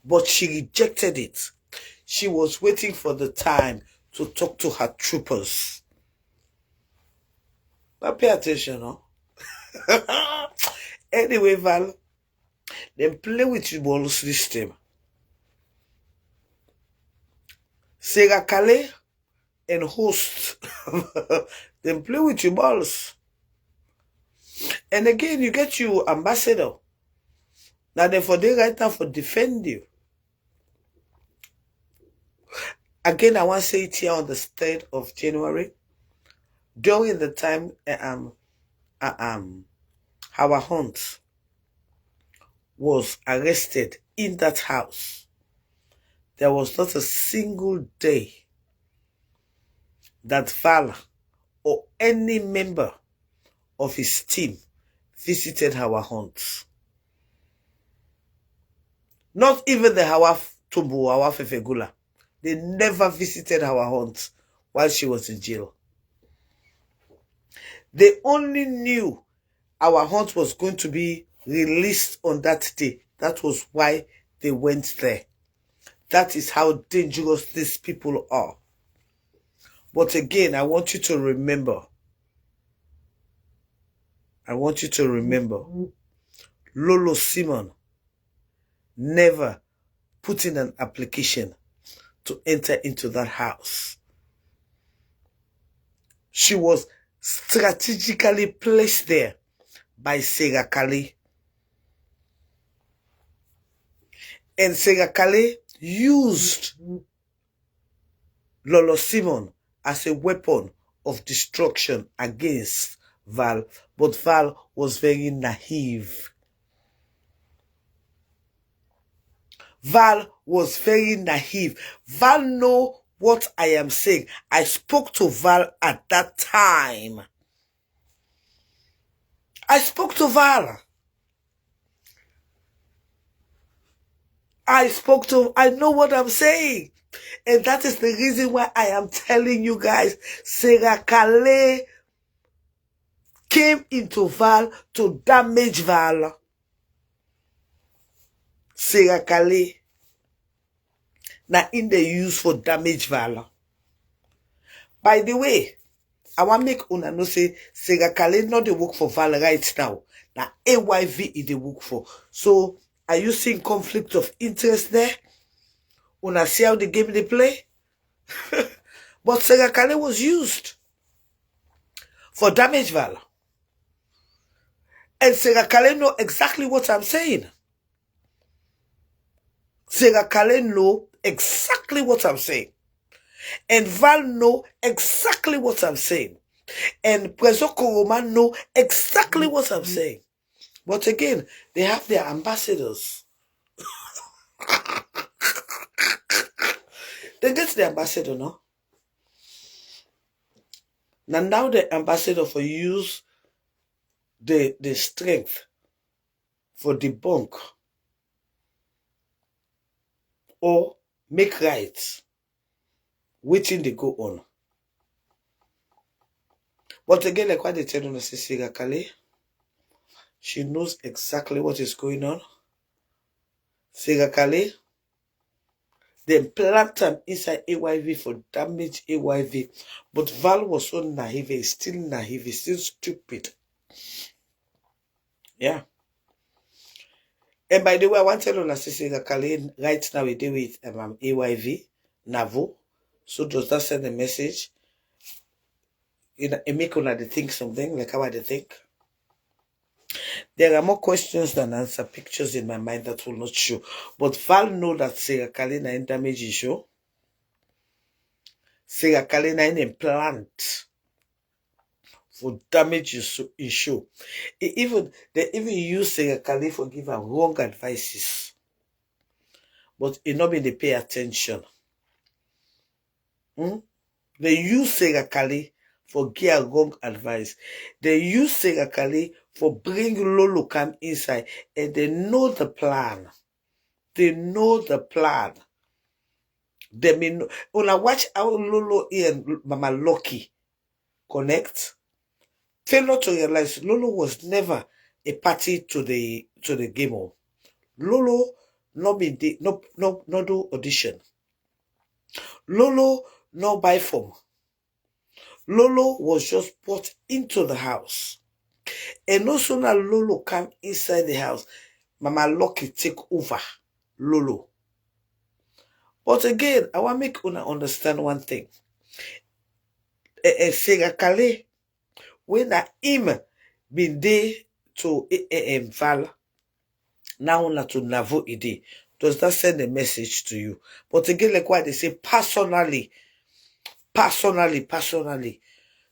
but she rejected it. She was waiting for the time to talk to her troopers. But pay attention, no? Anyway, Val, then play with your balls this time. Sarah Calais and host. Then play with your balls. And again, you get your ambassador. Now, therefore, they right now for defend you. Again, I want to say it here on the 3rd of January. During the time our Hunt was arrested in that house, there was not a single day that Val or any member of his team visited our Hunt. Not even the Hawa Tumbu, Hawa Fefegula. They never visited our Hunt while she was in jail. They only knew our Hunt was going to be released on that day. That was why they went there. That is how dangerous these people are. But again, I want you to remember. Lolo Simon never put in an application to enter into that house. She was strategically placed there by Sarah Calais. And Sarah Calais used Lolo Simon as a weapon of destruction against Val. But Val was very naive. Val was very naive. Val know what I am saying. I spoke to Val at that time. I spoke to Val. I know what I'm saying. And that is the reason why I am telling you guys, Sarah Calais came into Val to damage Val. Sarah Calais. Now in the use for damage Val. By the way, I want to make una know say Sarah Calais not the work for Val right now. Now AYV is the work for. So are you seeing conflict of interest there? Una see how the game they play? But Sarah Calais was used for damage Val. And Sarah Calais know exactly what I'm saying. Sarah Calais know exactly what I'm saying. And Val know exactly what I'm saying. And Prezo Koroma know exactly what I'm saying. But again, they have their ambassadors. They get the ambassador, no? Now the ambassador for use the strength for debunk or make right waiting they go on. But again, like what they tell us, Sarah Calais, she knows exactly what is going on. Sarah Calais, they plant them inside AYV for damage AYV. But Val was so naive, he's still naive, he's still stupid. Yeah. And by the way, I want to tell you, Sarah Calais right now we deal with AYV, Navo. So does that send a message? It make una they think something like how I they think. There are more questions than answer pictures in my mind that will not show. But Val know that Sarah Kalina in damage is show. Sarah Kalina in implant for damage is show. They even use Sarah Kalina for give her wrong advices. But it not be they pay attention. They use Sarah Kalina for give wrong advice. They use Sarah Kalina for bring Lolo come inside and they know the plan. They know the plan. They mean when I watch how Lolo and Mama Lucky connect, fail not to realize Lolo was never a party to the game. Lolo no be no do audition. Lolo no buy form. Lolo was just brought into the house. And no sooner Lolo come inside the house, Mama Lucky take over Lolo. But again, I want to make una understand one thing. Sarah Kalina, when him been there to Val, now una to Navo Ide, does that send a message to you? But again, like what they say, personally,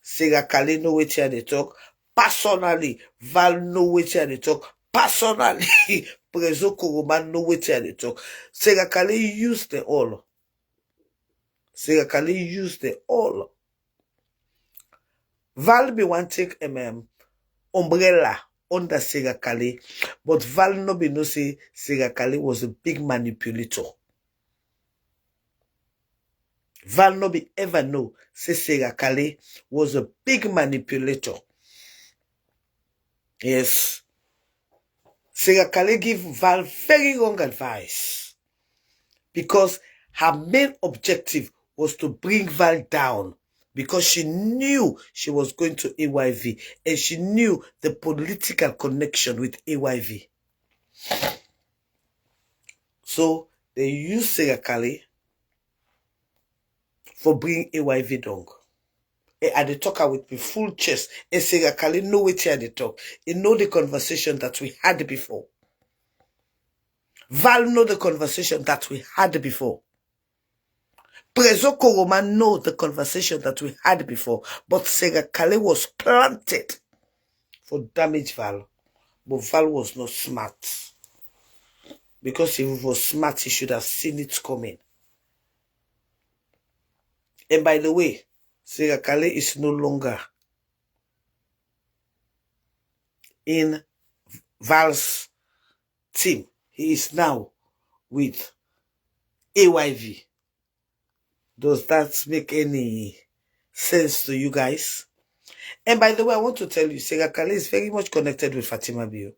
Sarah Kalina know wetin they talk. Personally, Val know wetin they talk. Personally, Prezo Koroman know wetin they talk. Sarah Kalina use the all. Sarah Kalina use the all. Val be one take umbrella under Sarah Kalina, but Val no be no say Sarah Kalina was a big manipulator. Val no be ever know say Sarah Kalina was a big manipulator. Yes. Sarah Kalina give Val very wrong advice because her main objective was to bring Val down because she knew she was going to AYV and she knew the political connection with AYV. So they used Sarah Kalina for bringing AYV down. And they talk with me full chest. And Sarah Kalina know wetin they talk. He know the conversation that we had before. Val know the conversation that we had before. Prezo Koroma know the conversation that we had before. But Sarah Kalina was planted for damage Val. But Val was not smart. Because if he was smart, he should have seen it coming. And by the way, Sarah Kalina is no longer in Val's team. He is now with AYV. Does that make any sense to you guys? And by the way, I want to tell you, Sarah Kalina is very much connected with Fatima Bio.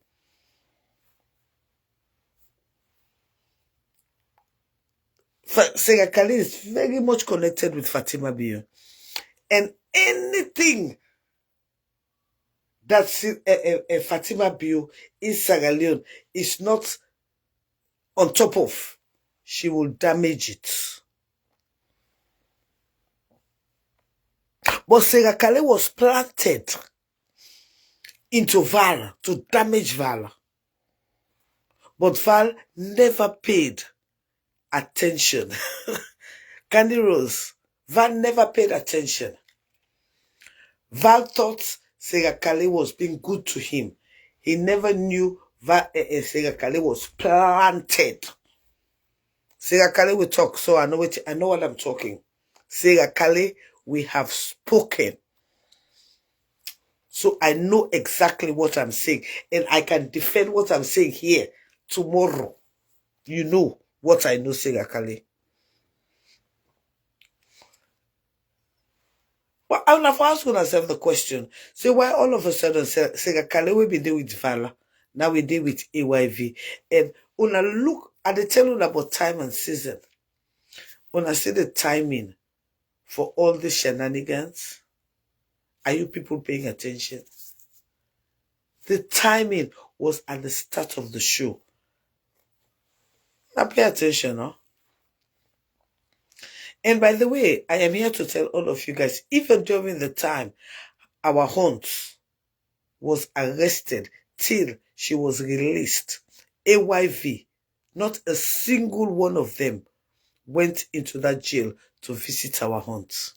Sarah Kalina is very much connected with Fatima Bio. And anything that Fatima Bio in Sierra Leone is not on top of, she will damage it. But Sarah Kalina was planted into Val to damage Val. But Val never paid attention. Candy Rose, Val never paid attention. Val thought Sarah Kalina was being good to him. He never knew Sarah Kalina was planted. Sarah Kalina will talk, so I know what I'm talking. Sarah Kalina, we have spoken. So I know exactly what I'm saying. And I can defend what I'm saying here tomorrow. You know what I know, Sarah Kalina. But I'm not asking myself the question. So why all of a sudden Sarah Kalina will be there with Vala? Now we deal with AYV. And when I look at the tell you about time and season, when I see the timing for all the shenanigans, are you people paying attention? The timing was at the start of the show. Now pay attention, huh? And by the way, I am here to tell all of you guys, even during the time our aunt was arrested till she was released, AYV, not a single one of them went into that jail to visit our aunt.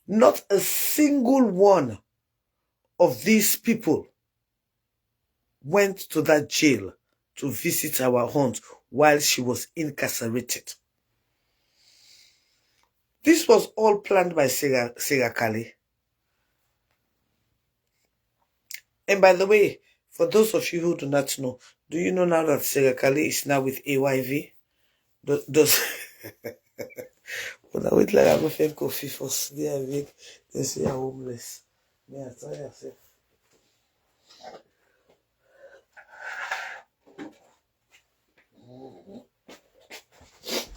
Not a single one of these people went to that jail to visit our aunt while she was incarcerated. This was all planned by Sarah Kali. And by the way, for those of you who do not know, do you know now that Sarah Kali is now with AYV? Does But I wait like I go find coffee first. They say I'm homeless. Me, I tell you,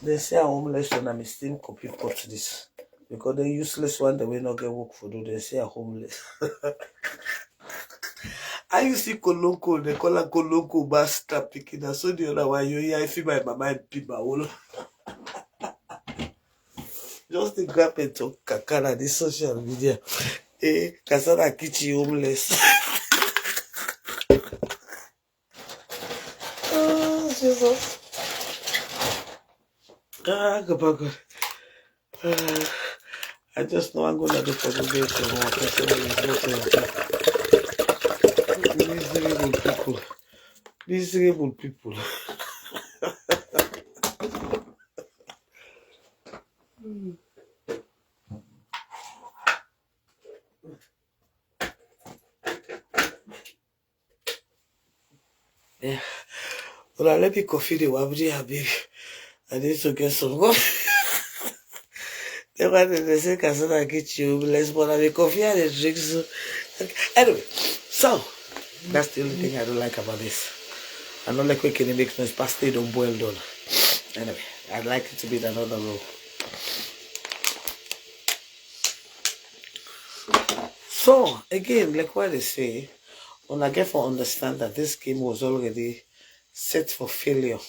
they say I'm homeless when I'm still copy pot to this. Because the useless one that will not get work for do, they say I'm homeless. I used to see Kolonko, they call her Kolonko bastard picking. So the other one, I feel my mama and people. Just to grab and talk kakara this social media. Casada kitchen homeless. Oh, Jesus. God. I just know I'm going to do for the day to Miserable people. Yeah. Well, let me coffee the wabri, baby. I need to get some coffee. They want to say Casada get you less, but I make coffee and drink. So. Anyway, so that's the only thing I don't like about this. I don't like when it makes noise, past they don't boil down. Anyway, I'd like it to be another row. So again, like what they say, when I get to understand that this game was already set for failure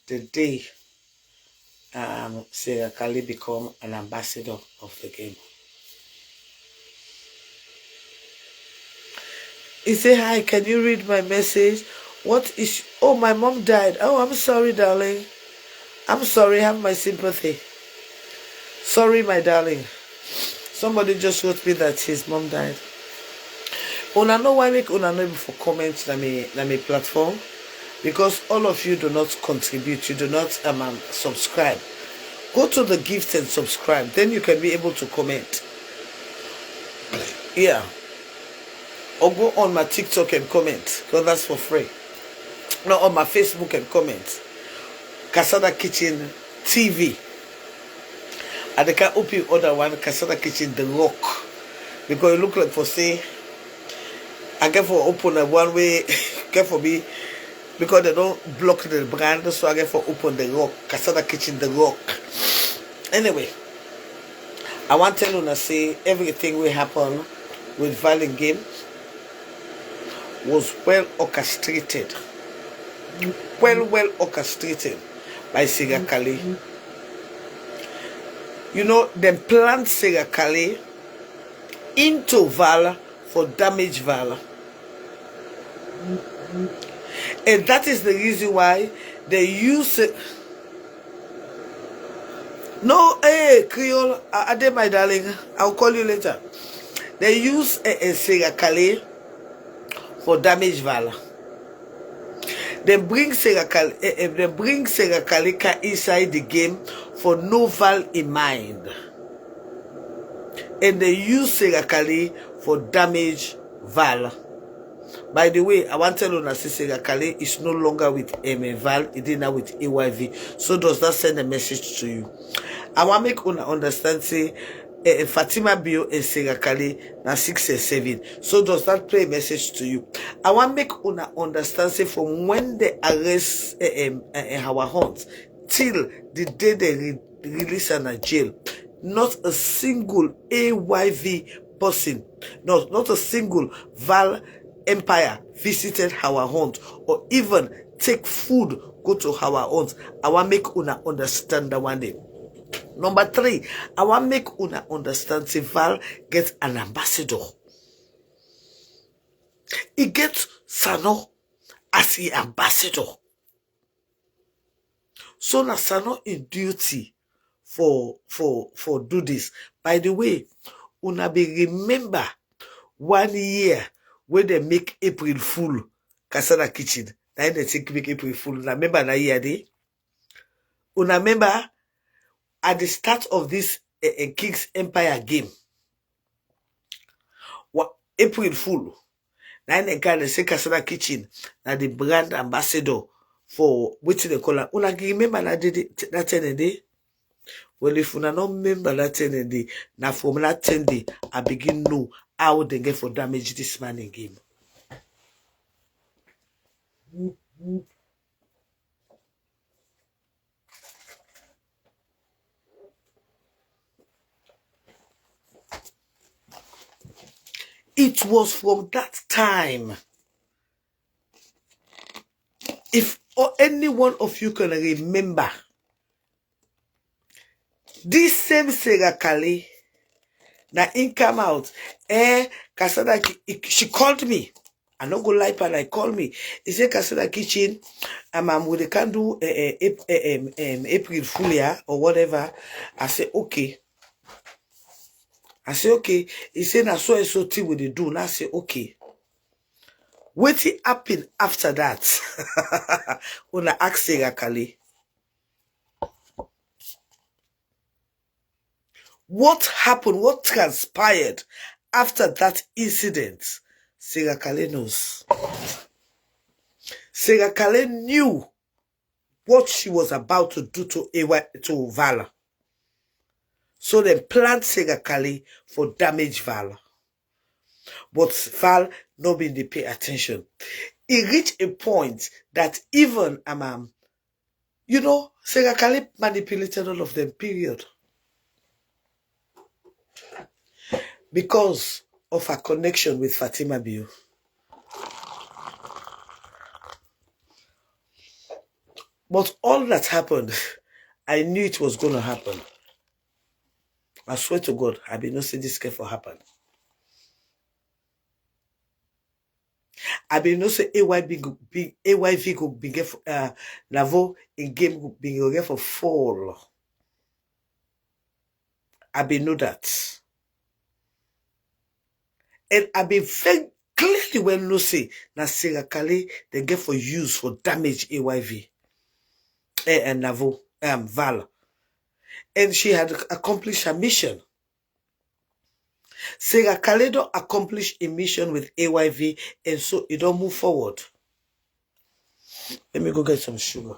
the day Sarah Kali become an ambassador of the game. He said, hi, can you read my message? What is... Oh, my mom died. Oh, I'm sorry, darling. I'm sorry, have my sympathy. Sorry, my darling. Somebody just wrote me that his mom died. Una know why make una know for comments na me platform? Because all of you do not contribute, you do not subscribe. Go to the gift and subscribe, then you can be able to comment. Yeah. Or go on my TikTok and comment, because that's for free. No, on my Facebook and comment. Casada Kitchen TV. And they can open other one, Casada Kitchen The Rock. Because it look like for say, I get for open a one way, get for me, because they don't block the brand, so I get for open The Rock, Casada Kitchen The Rock. Anyway, I want to tell you, say everything will happen with Violent Game was well orchestrated. Well orchestrated by Sarah Kali. You know, they planned Sarah Kali into Val for damage Val. And that is the reason why they use it. No, hey, Creole, Ade, my darling, I'll call you later. They use Sarah Kali for damage Val. They bring Sarah Kali inside the game for no Val in mind. And they use Sarah Kali for damage Val. By the way, I want to tell you that Sarah Kali is no longer with Val, it is now with AYV. So does that send a message to you? I want to make una understand, say, Fatima Bio and Sarah Kali na 6 and 7. So does that play a message to you? I want to make una understand, say, from when they arrest our hunt till the day they release her in jail, not a single AYV person, not a single Val Empire visited our hunt or even take food go to our own. I want make una understand that one day. Number 3, I want make una understand say Val get an ambassador. He gets Sano as the ambassador. So na Sano in duty for do this. By the way, una be remember 1 year when they make April Fool Casada kitchen. Then they think make April Fool. Una remember na year day? Una remember at the start of this King's Empire game, what April Fool. Now they can say Casada kitchen na the brand ambassador for which they call it. Una remember that 10 day? Well, if una not remember that 10 day, now from that 10 day, I begin know how they get for damage this man in game. It was from that time. If any one of you can remember, this same Sarah Kale, na in come out, Casada, she called me. I not go lie, but I call me. He said Casada kitchen, we can do April Fool or whatever. I say okay. I say okay. He said I saw so thing with the do. And I say okay. What happened after that? When I asked Sarah Kale, what happened? What transpired after that incident? Sarah Kale knows. Sarah Kale knew what she was about to do to Val. So they planned Sarah Kale for damage Val. But Val not being they pay attention. It reached a point that even Sarah Kale manipulated all of them, period. Because of her connection with Fatima Biu. But all that happened, I knew it was going to happen. I swear to God, I did not see this careful happen. I did not say AYV go be get Lavo in game go be get for fall. I be know that. And I be very clearly well know say that Sarah Kale they get for use for damage AYV. And Lavo Val. And she had accomplished her mission. Sarah Kale accomplished a mission with AYV, and so it don't move forward. Let me go get some sugar.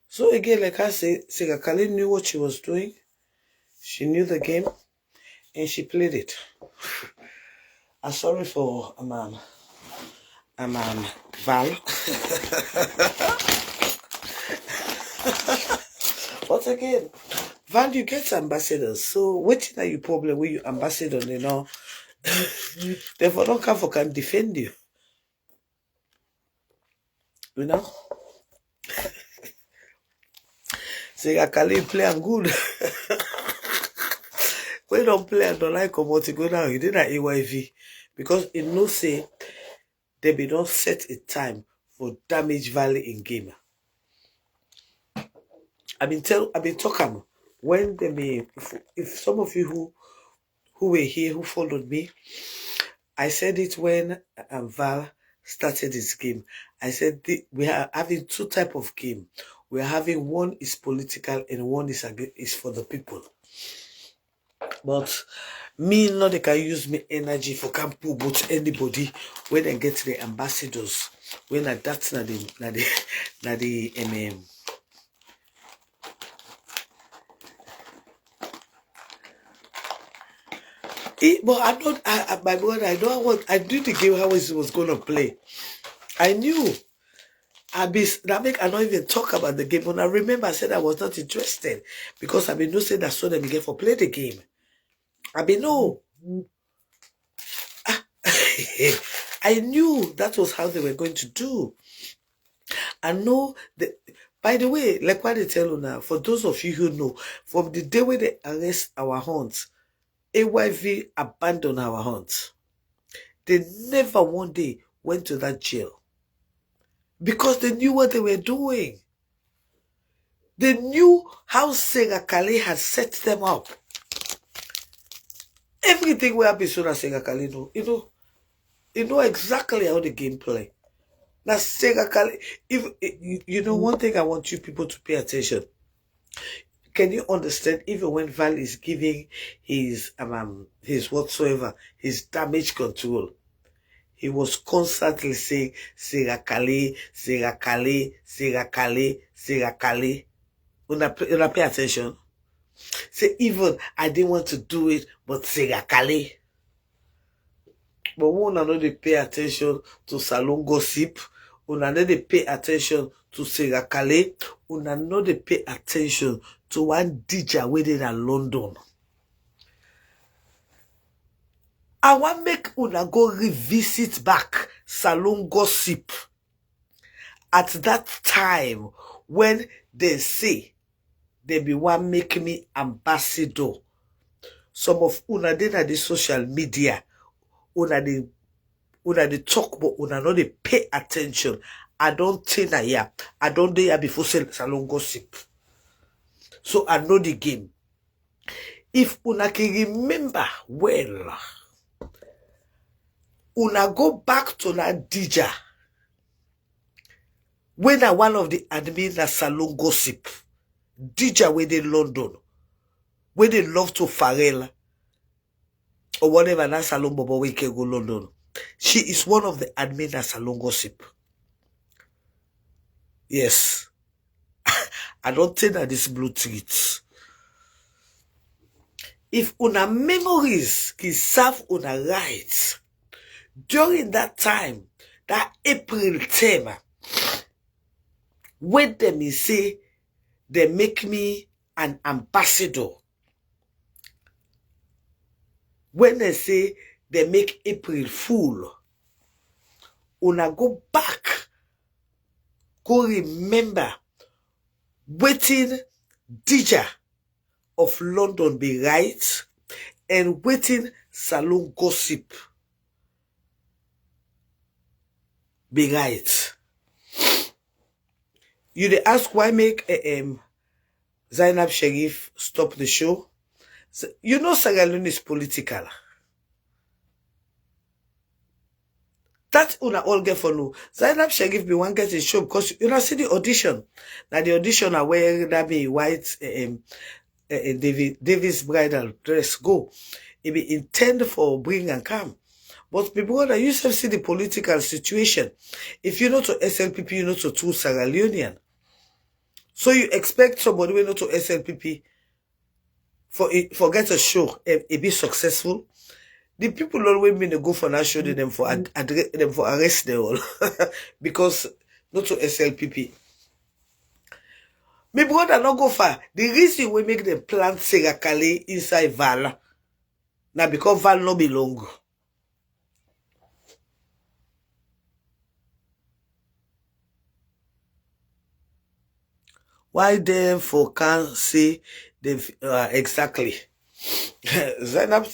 So again, like I said, Sarah Kale knew what she was doing. She knew the game, and she played it. I'm sorry for Val. But again, Val, you get ambassadors. So waiting are you problem with you ambassador, therefore don't come for can defend you. You know? Say I can play and good. When don't play and don't like come out to go now, you did that AYV. Because it no say they be not set a time for damage value in game. I've been talking when they may, if some of you who were here who followed me, I said it when Val started his game. I said we are having two type of game. We are having one is political and one is for the people. But me not they can use me energy for camp but anybody when I get the ambassadors when I that's na the but I'm not my brother. I know what I knew the game how it was gonna play. I knew. That make I not even talk about the game. But I remember I said I was not interested because I been no say that so them again for play the game. I been no. I knew that was how they were going to do. I know that. By the way, like what they tell you now, for those of you who know, from the day when they arrest our hunts, AYV abandoned our hunts. They never one day went to that jail because they knew what they were doing. They knew how Sega Kale had set them up. Everything will happen soon as Sega Kale know. You know exactly how the game play. Now Sega Kale, if you know one thing I want you people to pay attention. Can you understand even when Val is giving his whatsoever, his damage control? He was constantly saying Sega Kale, Sega Kale, Sega Kale, Sega Kale. Una pay attention. Say even I didn't want to do it, but Sega Kale. But one know they pay attention to salon gossip. Una know they pay attention to Sega Kale. Una know they pay attention to one DJ waiting in London. I want make una go revisit back salon gossip at that time when they say they be one make me ambassador. Some of una then at the social media, una they talk, but una no they pay attention. I don't think that yeah. I don't do here before salon gossip. So I know the game. If una can remember well, una go back to that DJ when I one of the admin na salon gossip. DJ where they London, where they love to Farrell or whatever na salon bobo we can go London. She is one of the admin at salon gossip. Yes. I don't think that this blue treats. If una memories can serve una right during that time, that April term, when them say they make me an ambassador, when they say they make April fool, una go back, go remember waiting DJ of London be right and waiting salon gossip be right. You dey ask why make Zainab Sharif stop the show? So, you know Sierra Leone is political. That una all get for no. Zainab Sharif be one get a show because you know see the audition. Now the audition are wearing that be white Davis bridal dress go. It be intended for bring and come. But people that you have see the political situation. If you know to SLPP, you know to two Sierra Leonean. So you expect somebody who know to SLPP get a show and be successful. The people always mean to go for that show them for arrest them all because not to SLPP. My brother not go far. The reason we make them plant Sega Kale inside Val now because Val no belong. Why them for can't say them exactly? Zainab,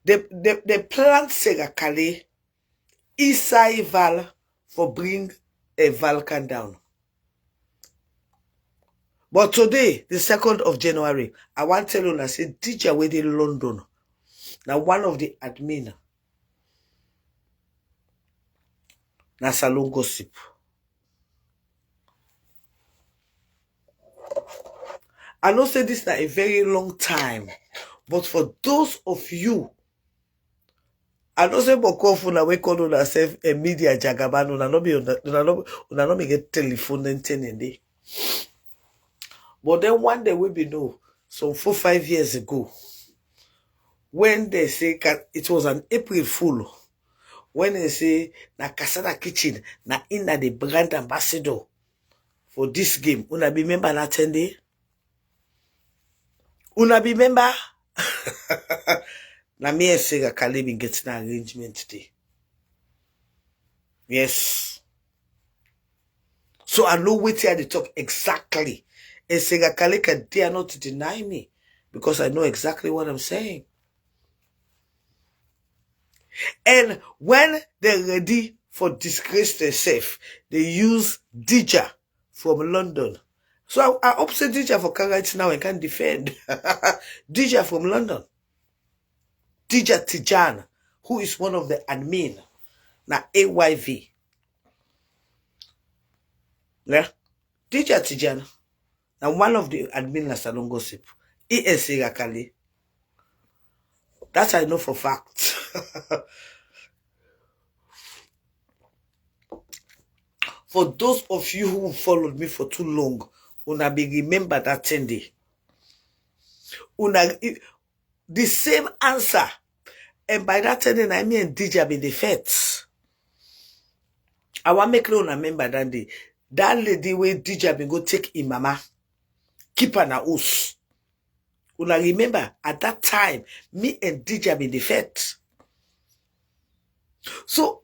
they plant Sega Kale inside Val for bring a Valkan down. But today, the 2nd of January, I want to tell you, I say, DJ wey dey London. Now, one of the admin, na salon gossip. I know say this na a very long time, but for those of you, I know say Bokofu na we call on ourselves a media jagaban, una no be get telephone and day. But then one day we be know, some 4-5 years ago, when they say it was an April Fool, when they say na Casada kitchen na inna the brand ambassador for this game, una be member na 10 day? Una be member? Na me and Sega Kali been getting an arrangement today. Yes. So I know what here they talk exactly. And Sega Kali can dare not to deny me because I know exactly what I'm saying. And when they're ready for disgrace themselves, they use Dija from London. So I upset Dija for right now and can't defend. Dija from London. Dija Tijan, who is one of the admin. Na AYV. Yeah? Dija Tijan. Now one of the admin na salon gossip. ESA Rakali. That I know for fact. For those of you who followed me for too long, una be remember that 10 day. The same answer. And by that 10 day, I mean DJ be the feds. I want make una remember that day. That lady where DJ be go take him mama. Keep her na house. Una remember at that time, me and DJ be the feds. So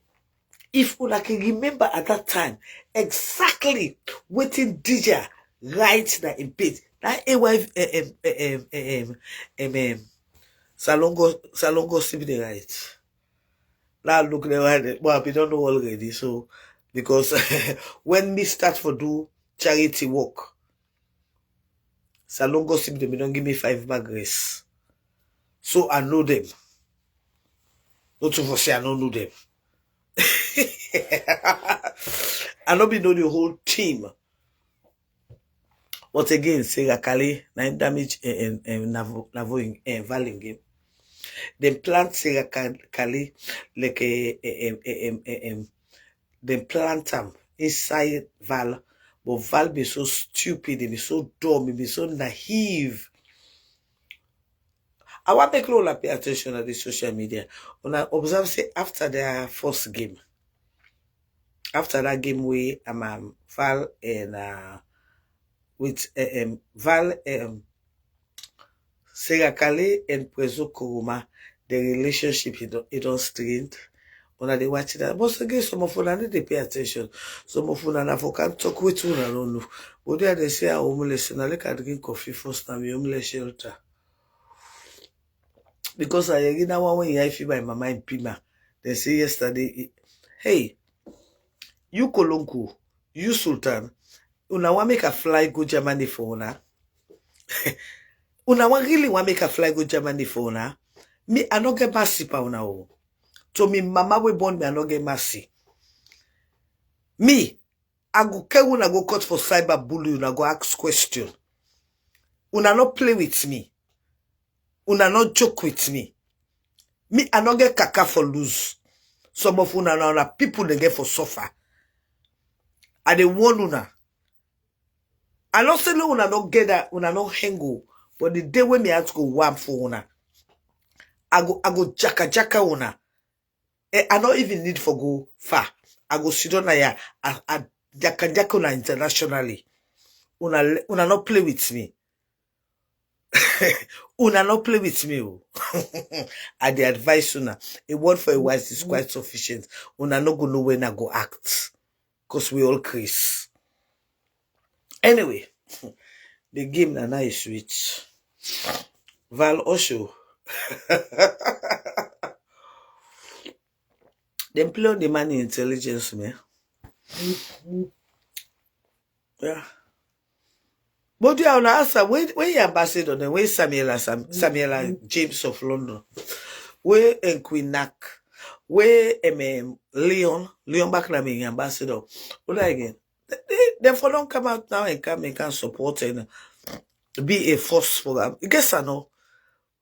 if una can remember at that time exactly what DJ write that in page, that Salongo see the right. Now look the well, we don't know already. So because when me start for do charity work, Salongo see them, don't give me 5 bag race. So I know them. Not to say I don't know them. I don't be know the whole team. But again, Sega Kali, 9 damage and Navo in Valing game. Then plant Sega Kali like then plant them inside Val. But Val be so stupid, he be so dumb, he be so naive. I want to make all pay attention to the social media. When I observe, say after their first game, after that game we Val and with Val Sega Kali and Prezo Kuruma, the relationship it don't strained. When they watch that, but again, some of them need to pay attention. Some of them can't talk with you, I don't know. But they say I'm homeless, and I like to drink coffee first time. I'm homeless shelter. Because I again that one when you feel by mama in Pima, they say yesterday, hey, you Kolonku, you Sultan, una want make a fly go Germany for una? Una want really want make a fly go Germany for una? Me, I don't get mercy pa una o. So me mama we born me, I don't get mercy. Me, I go care when I go cut for cyberbullying, I go ask question. Una not play with me. Una not joke with me. Me, I don't get kaka for lose. Some of una people they get for suffer. I dey warn una. I don't say no una not get that, una not hengo. But the day when me have to go warm for una, I go jaka una. I don't even need for go far. I go sit down here and jaka una internationally. Una not play with me. Una not play with me. I dey advise una. A word for a wise is quite sufficient. Una not go know when I go act. Because we all crazy. Anyway, the game na now is switch. Val Osho. Them play on the money intelligence, man. Yeah. But you are answer when you ambassador, then when Samuela James of London, where Queen Nak, where Leon back na me ambassador. What again? They for don't come out now and come and can support and be a force for them. I guess I know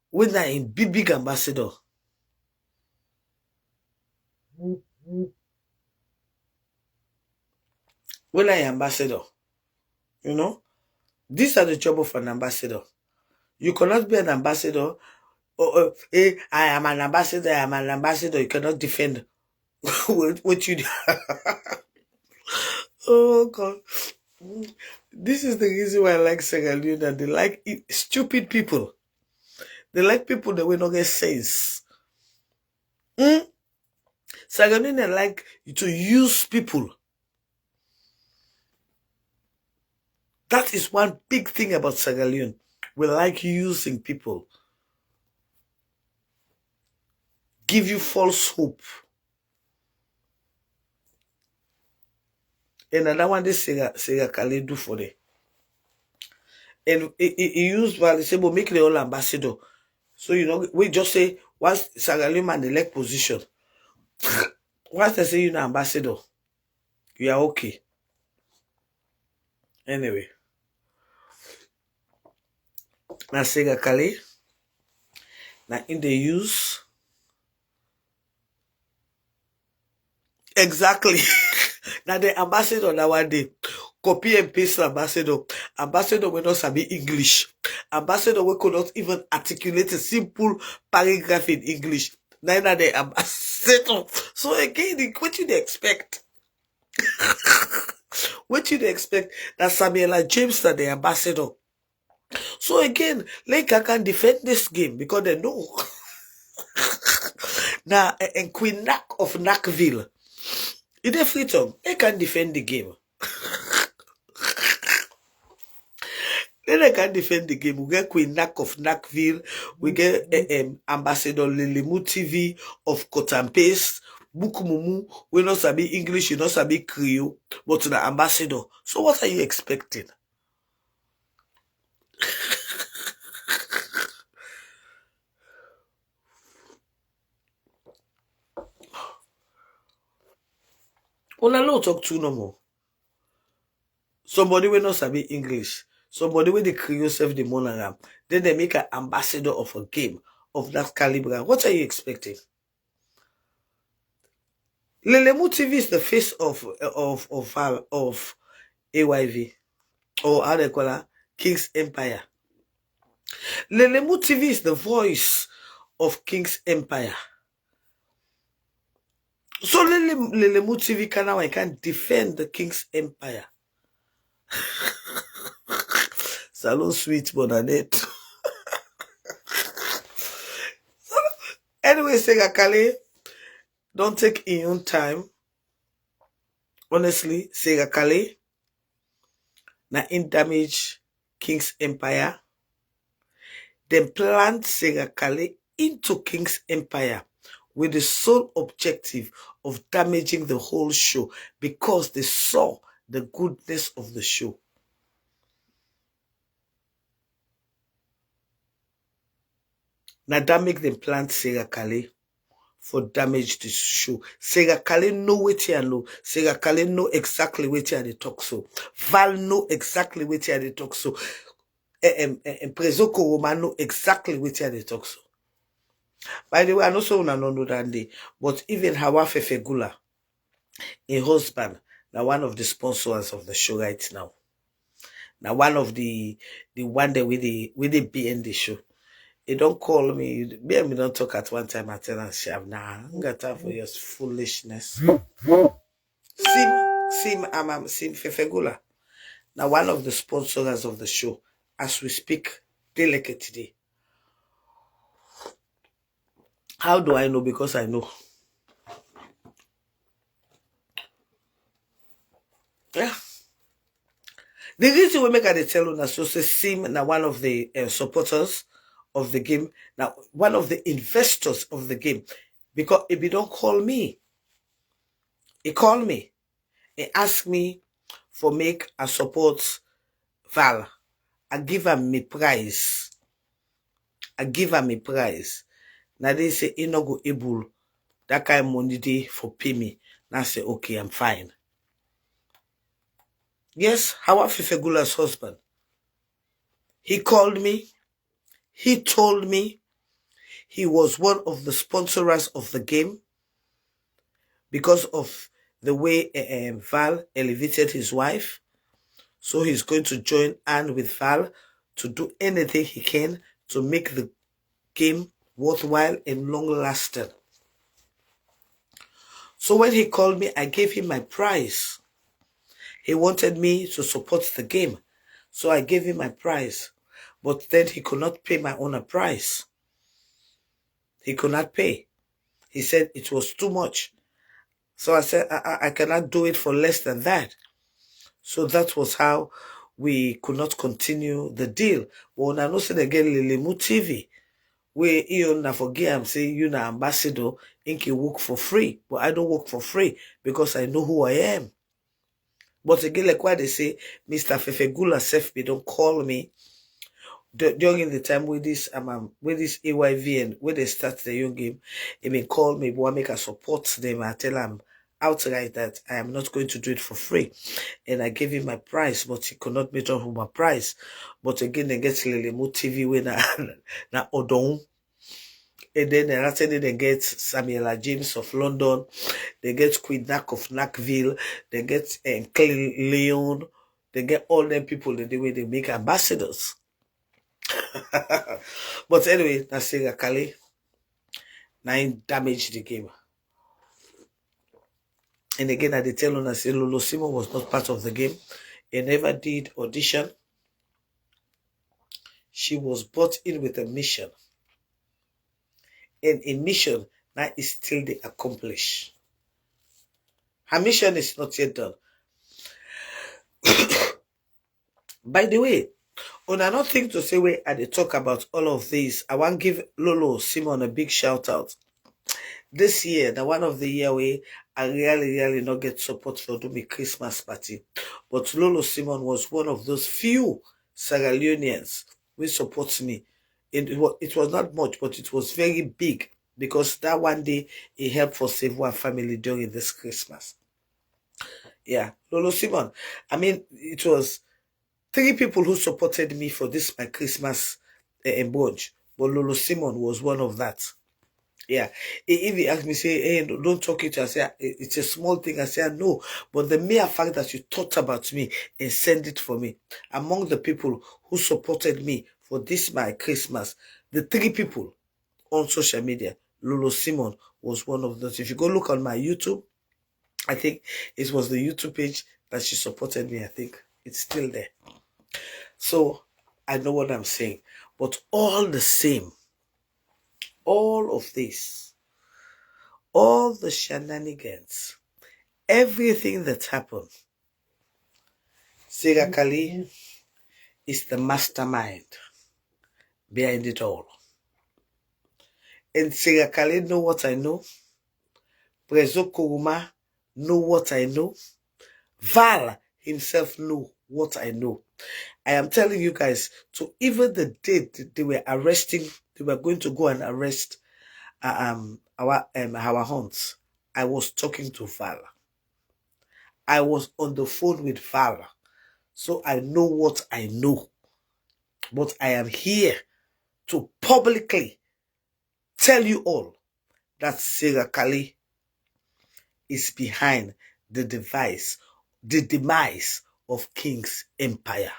when I in big ambassador. When I ambassador, you know, these are the job of an ambassador. You cannot be an ambassador. I am an ambassador. I am an ambassador. You cannot defend what you do. Oh God. This is the reason why I like Sierra Leone. They like stupid people. They like people that will not get sense. Sierra Leone like to use people. That is one big thing about Sierra Leone. We like using people. Give you false hope. And another one this Sierra Kale do for them. And he used well, he said, well, make the whole ambassador. So, you know, we just say, once Sierra Leone man elect position, once they say you're an ambassador, you are okay. Anyway. Now Sierra Kale, now in the use. Exactly. Now the ambassador now one day. Copy and paste ambassador. Ambassador will not speak English. Ambassador we could not even articulate a simple paragraph in English. Neither the ambassador. So again, what you expect? What you expect that Samuela James that the ambassador? So again, Laker can defend this game because they know. Now, and Queen Nak of Nakville, in the freedom, they can defend the game. Then I can defend the game. We get Queen Nak of Nakville. We get Ambassador Lelemu TV of Cut and Paste. Bukumumu. We not sabi English, you not sabi Creole, but the ambassador. So what are you expecting? Una no talk to no more. Somebody will not sabi English. Somebody will the Creole self the monogram. Then they make an ambassador of a game of that caliber. What are you expecting? Lelemu TV is the face of AYV, or how they call her, King's Empire. Lelemu TV is the voice of King's Empire. So Lelemu TV can defend the King's Empire. Salon sweet Bonanette. Anyway, Sierra Kale, don't take in your own time. Honestly, Sierra Kale, na in damage King's Empire. Then plant Sierra Kale into King's Empire with the sole objective of damaging the whole show because they saw the goodness of the show. Now that make them plant Sierra Kale for damage this show. Sierra Kale know what you know. Sierra Kale know exactly what you talk so. Val know exactly what you talk so. Prezo Koroma know exactly what you talk so. By the way, I know so una no know that day, but even Hawa Fefegula, a husband, now one of the sponsors of the show right now. Now one of the one that with the be in the show. He don't call me. Me and me don't talk at one time. I tell him, nah, I ain't got time for your foolishness. Sim Fefegula. Now one of the sponsors of the show, as we speak, delicate today. How do I know? Because I know. Yeah. The reason we make a tell you so say Sim now one of the supporters of the game, now one of the investors of the game, because if he don't call me, he called me, he asked me for make a support Val. I give am me price. I give am a price. Now they say he no go able that kind of money dey for pay me. Now I say okay, I'm fine. Yes, Hawa Fefegula's husband. He called me. He told me he was one of the sponsors of the game because of the way Val elevated his wife. So he's going to join hand with Val to do anything he can to make the game worthwhile and long-lasting. So when he called me, I gave him my price. He wanted me to support the game. So I gave him my price. But then he could not pay my owner price. He could not pay. He said it was too much. So I said, I cannot do it for less than that. So that was how we could not continue the deal. When I know say again Lilimu TV, where you na forget I'm saying you na ambassador, inki work for free. But I don't work for free because I know who I am. But again, like why they say, Mr. Fefegula self, they don't call me during the time with this AYV and when they start the young game, they may call me, but I make a support them. I tell them outright that I am not going to do it for free. And I gave him my price, but he could not meet up with my price. But again, they get Lelemo TV when na Odon. And then they get Samuela James of London. They get Queen Knack of Knackville. They get Clay Leon. They get all them people the way they make ambassadors. But anyway, Nasira Kale, now damaged the game. And again, I did tell us Lolo Simon was not part of the game. He never did audition. She was brought in with a mission. And a mission now is still the accomplish. Her mission is not yet done. By the way, on another thing to say where I talk about all of this, I want to give Lolo Simon a big shout out. This year, the one of the year where I really not get support for doing a Christmas party. But Lolo Simon was one of those few Sierra Leoneans who supports me. It was not much, but it was very big because that one day he helped for Save One Family during this Christmas. Yeah, Lolo Simon. I mean, it was 3 people who supported me for this my Christmas brunch, but Lolo Simon was one of that. Yeah, if he asked me, say, hey, don't talk it, I say, it's a small thing. I say, no, but the mere fact that you thought about me and send it for me, among the people who supported me for this my Christmas, the 3 people on social media, Lolo Simon was one of those. If you go look on my YouTube, I think it was the YouTube page that she supported me. I think it's still there. So I know what I'm saying, but all the same, all of this, all the shenanigans, everything that happened, Sega Kali is the mastermind behind it all. And Sega Kali know what I know. Prezo Kuruma know what I know. Val himself know what I know. I am telling you guys, to even the date they were arresting, they were going to go and arrest our Hunts. I was talking to Val. I was on the phone with Val. So I know what I know. But I am here to publicly tell you all that Sarah Kali is behind the demise of King's empire.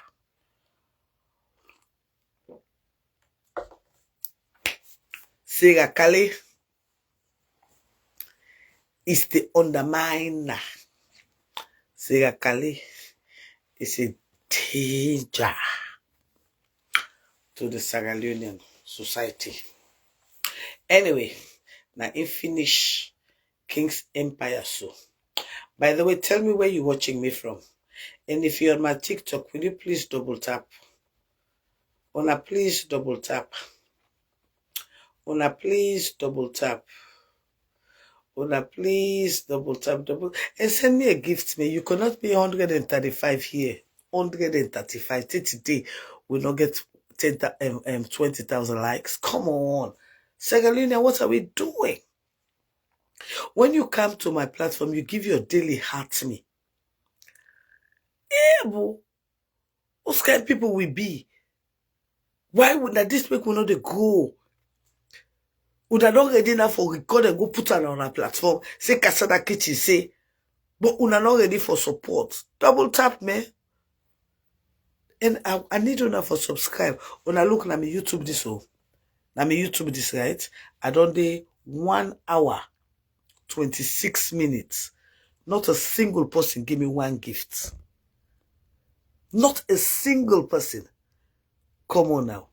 Sarah Kali is the underminer. Sarah Kali is a danger to the Sierra Leonean society. Anyway, now I finish King's empire so. By the way, tell me where you're watching me from. And if you're on my TikTok, will you please double tap? Una please double tap. Una please double tap. Una please double tap, and send me a gift, man. You cannot be 135 here. 135 today. will not get 20,000 likes. Come on. Segalina, what are we doing? When you come to my platform, you give your daily heart to me. Yeah, bro. What kind of people we be? Why would that this people not they go? Would I not ready now for record and go put it on a platform? Say Casada Kitchen say, but we are not ready for support. Double tap, man. And I need you now for subscribe. When I look at my YouTube this now my YouTube this right. I don't do 1 hour 26 minutes. Not a single person give me one gift. Not a single person. Come on now.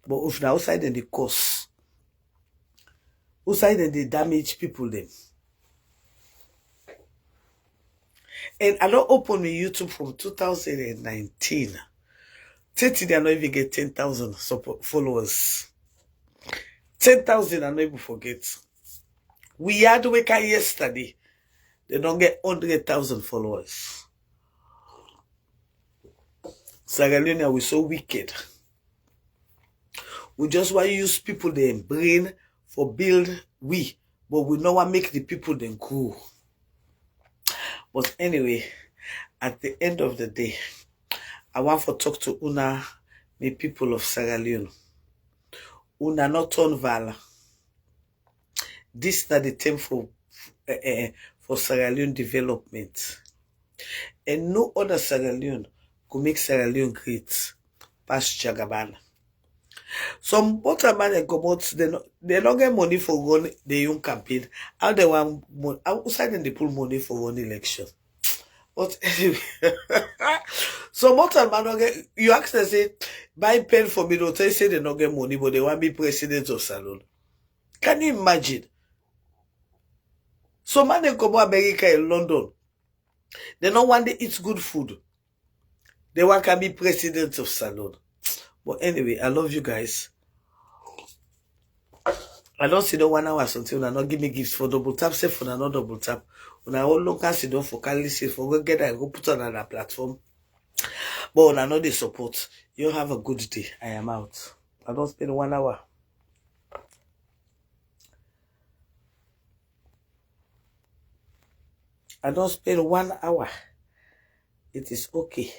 But if now outside then the cost, outside then they damage people then. And I don't open my YouTube from 2019. 30 I don't even get 10,000 followers. 10,000 I don't even forget. We had wake up yesterday. They don't get 100,000 followers. Sierra we so wicked. We just want to use people their brain for build but we know what make the people then grow. But anyway, at the end of the day, I want to talk to Una, the people of Sierra Leone. Una not turn val. This is the term for Sierra Leone development. And no other Sierra Leone could make Sierra Leone great past Jagaban. Some waterman and commodities, they don't get money for run the young campaign. How they want outside they pull money for one election. But anyway, some waterman don't get, you ask them say, buy pen for me, don't say they don't get money, but they want to be president of Salon. Can you imagine? So man they come to America and London. They don't want to eat good food. They want to be president of Salon. But anyway, I love you guys. I don't see no 1 hour until I not give me gifts for double tap, say for another double tap. When I all look and sit down for Cali say for go get I go put on another platform. But when I know the support, you have a good day. I am out. I don't spend 1 hour. I don't spend 1 hour. It is okay.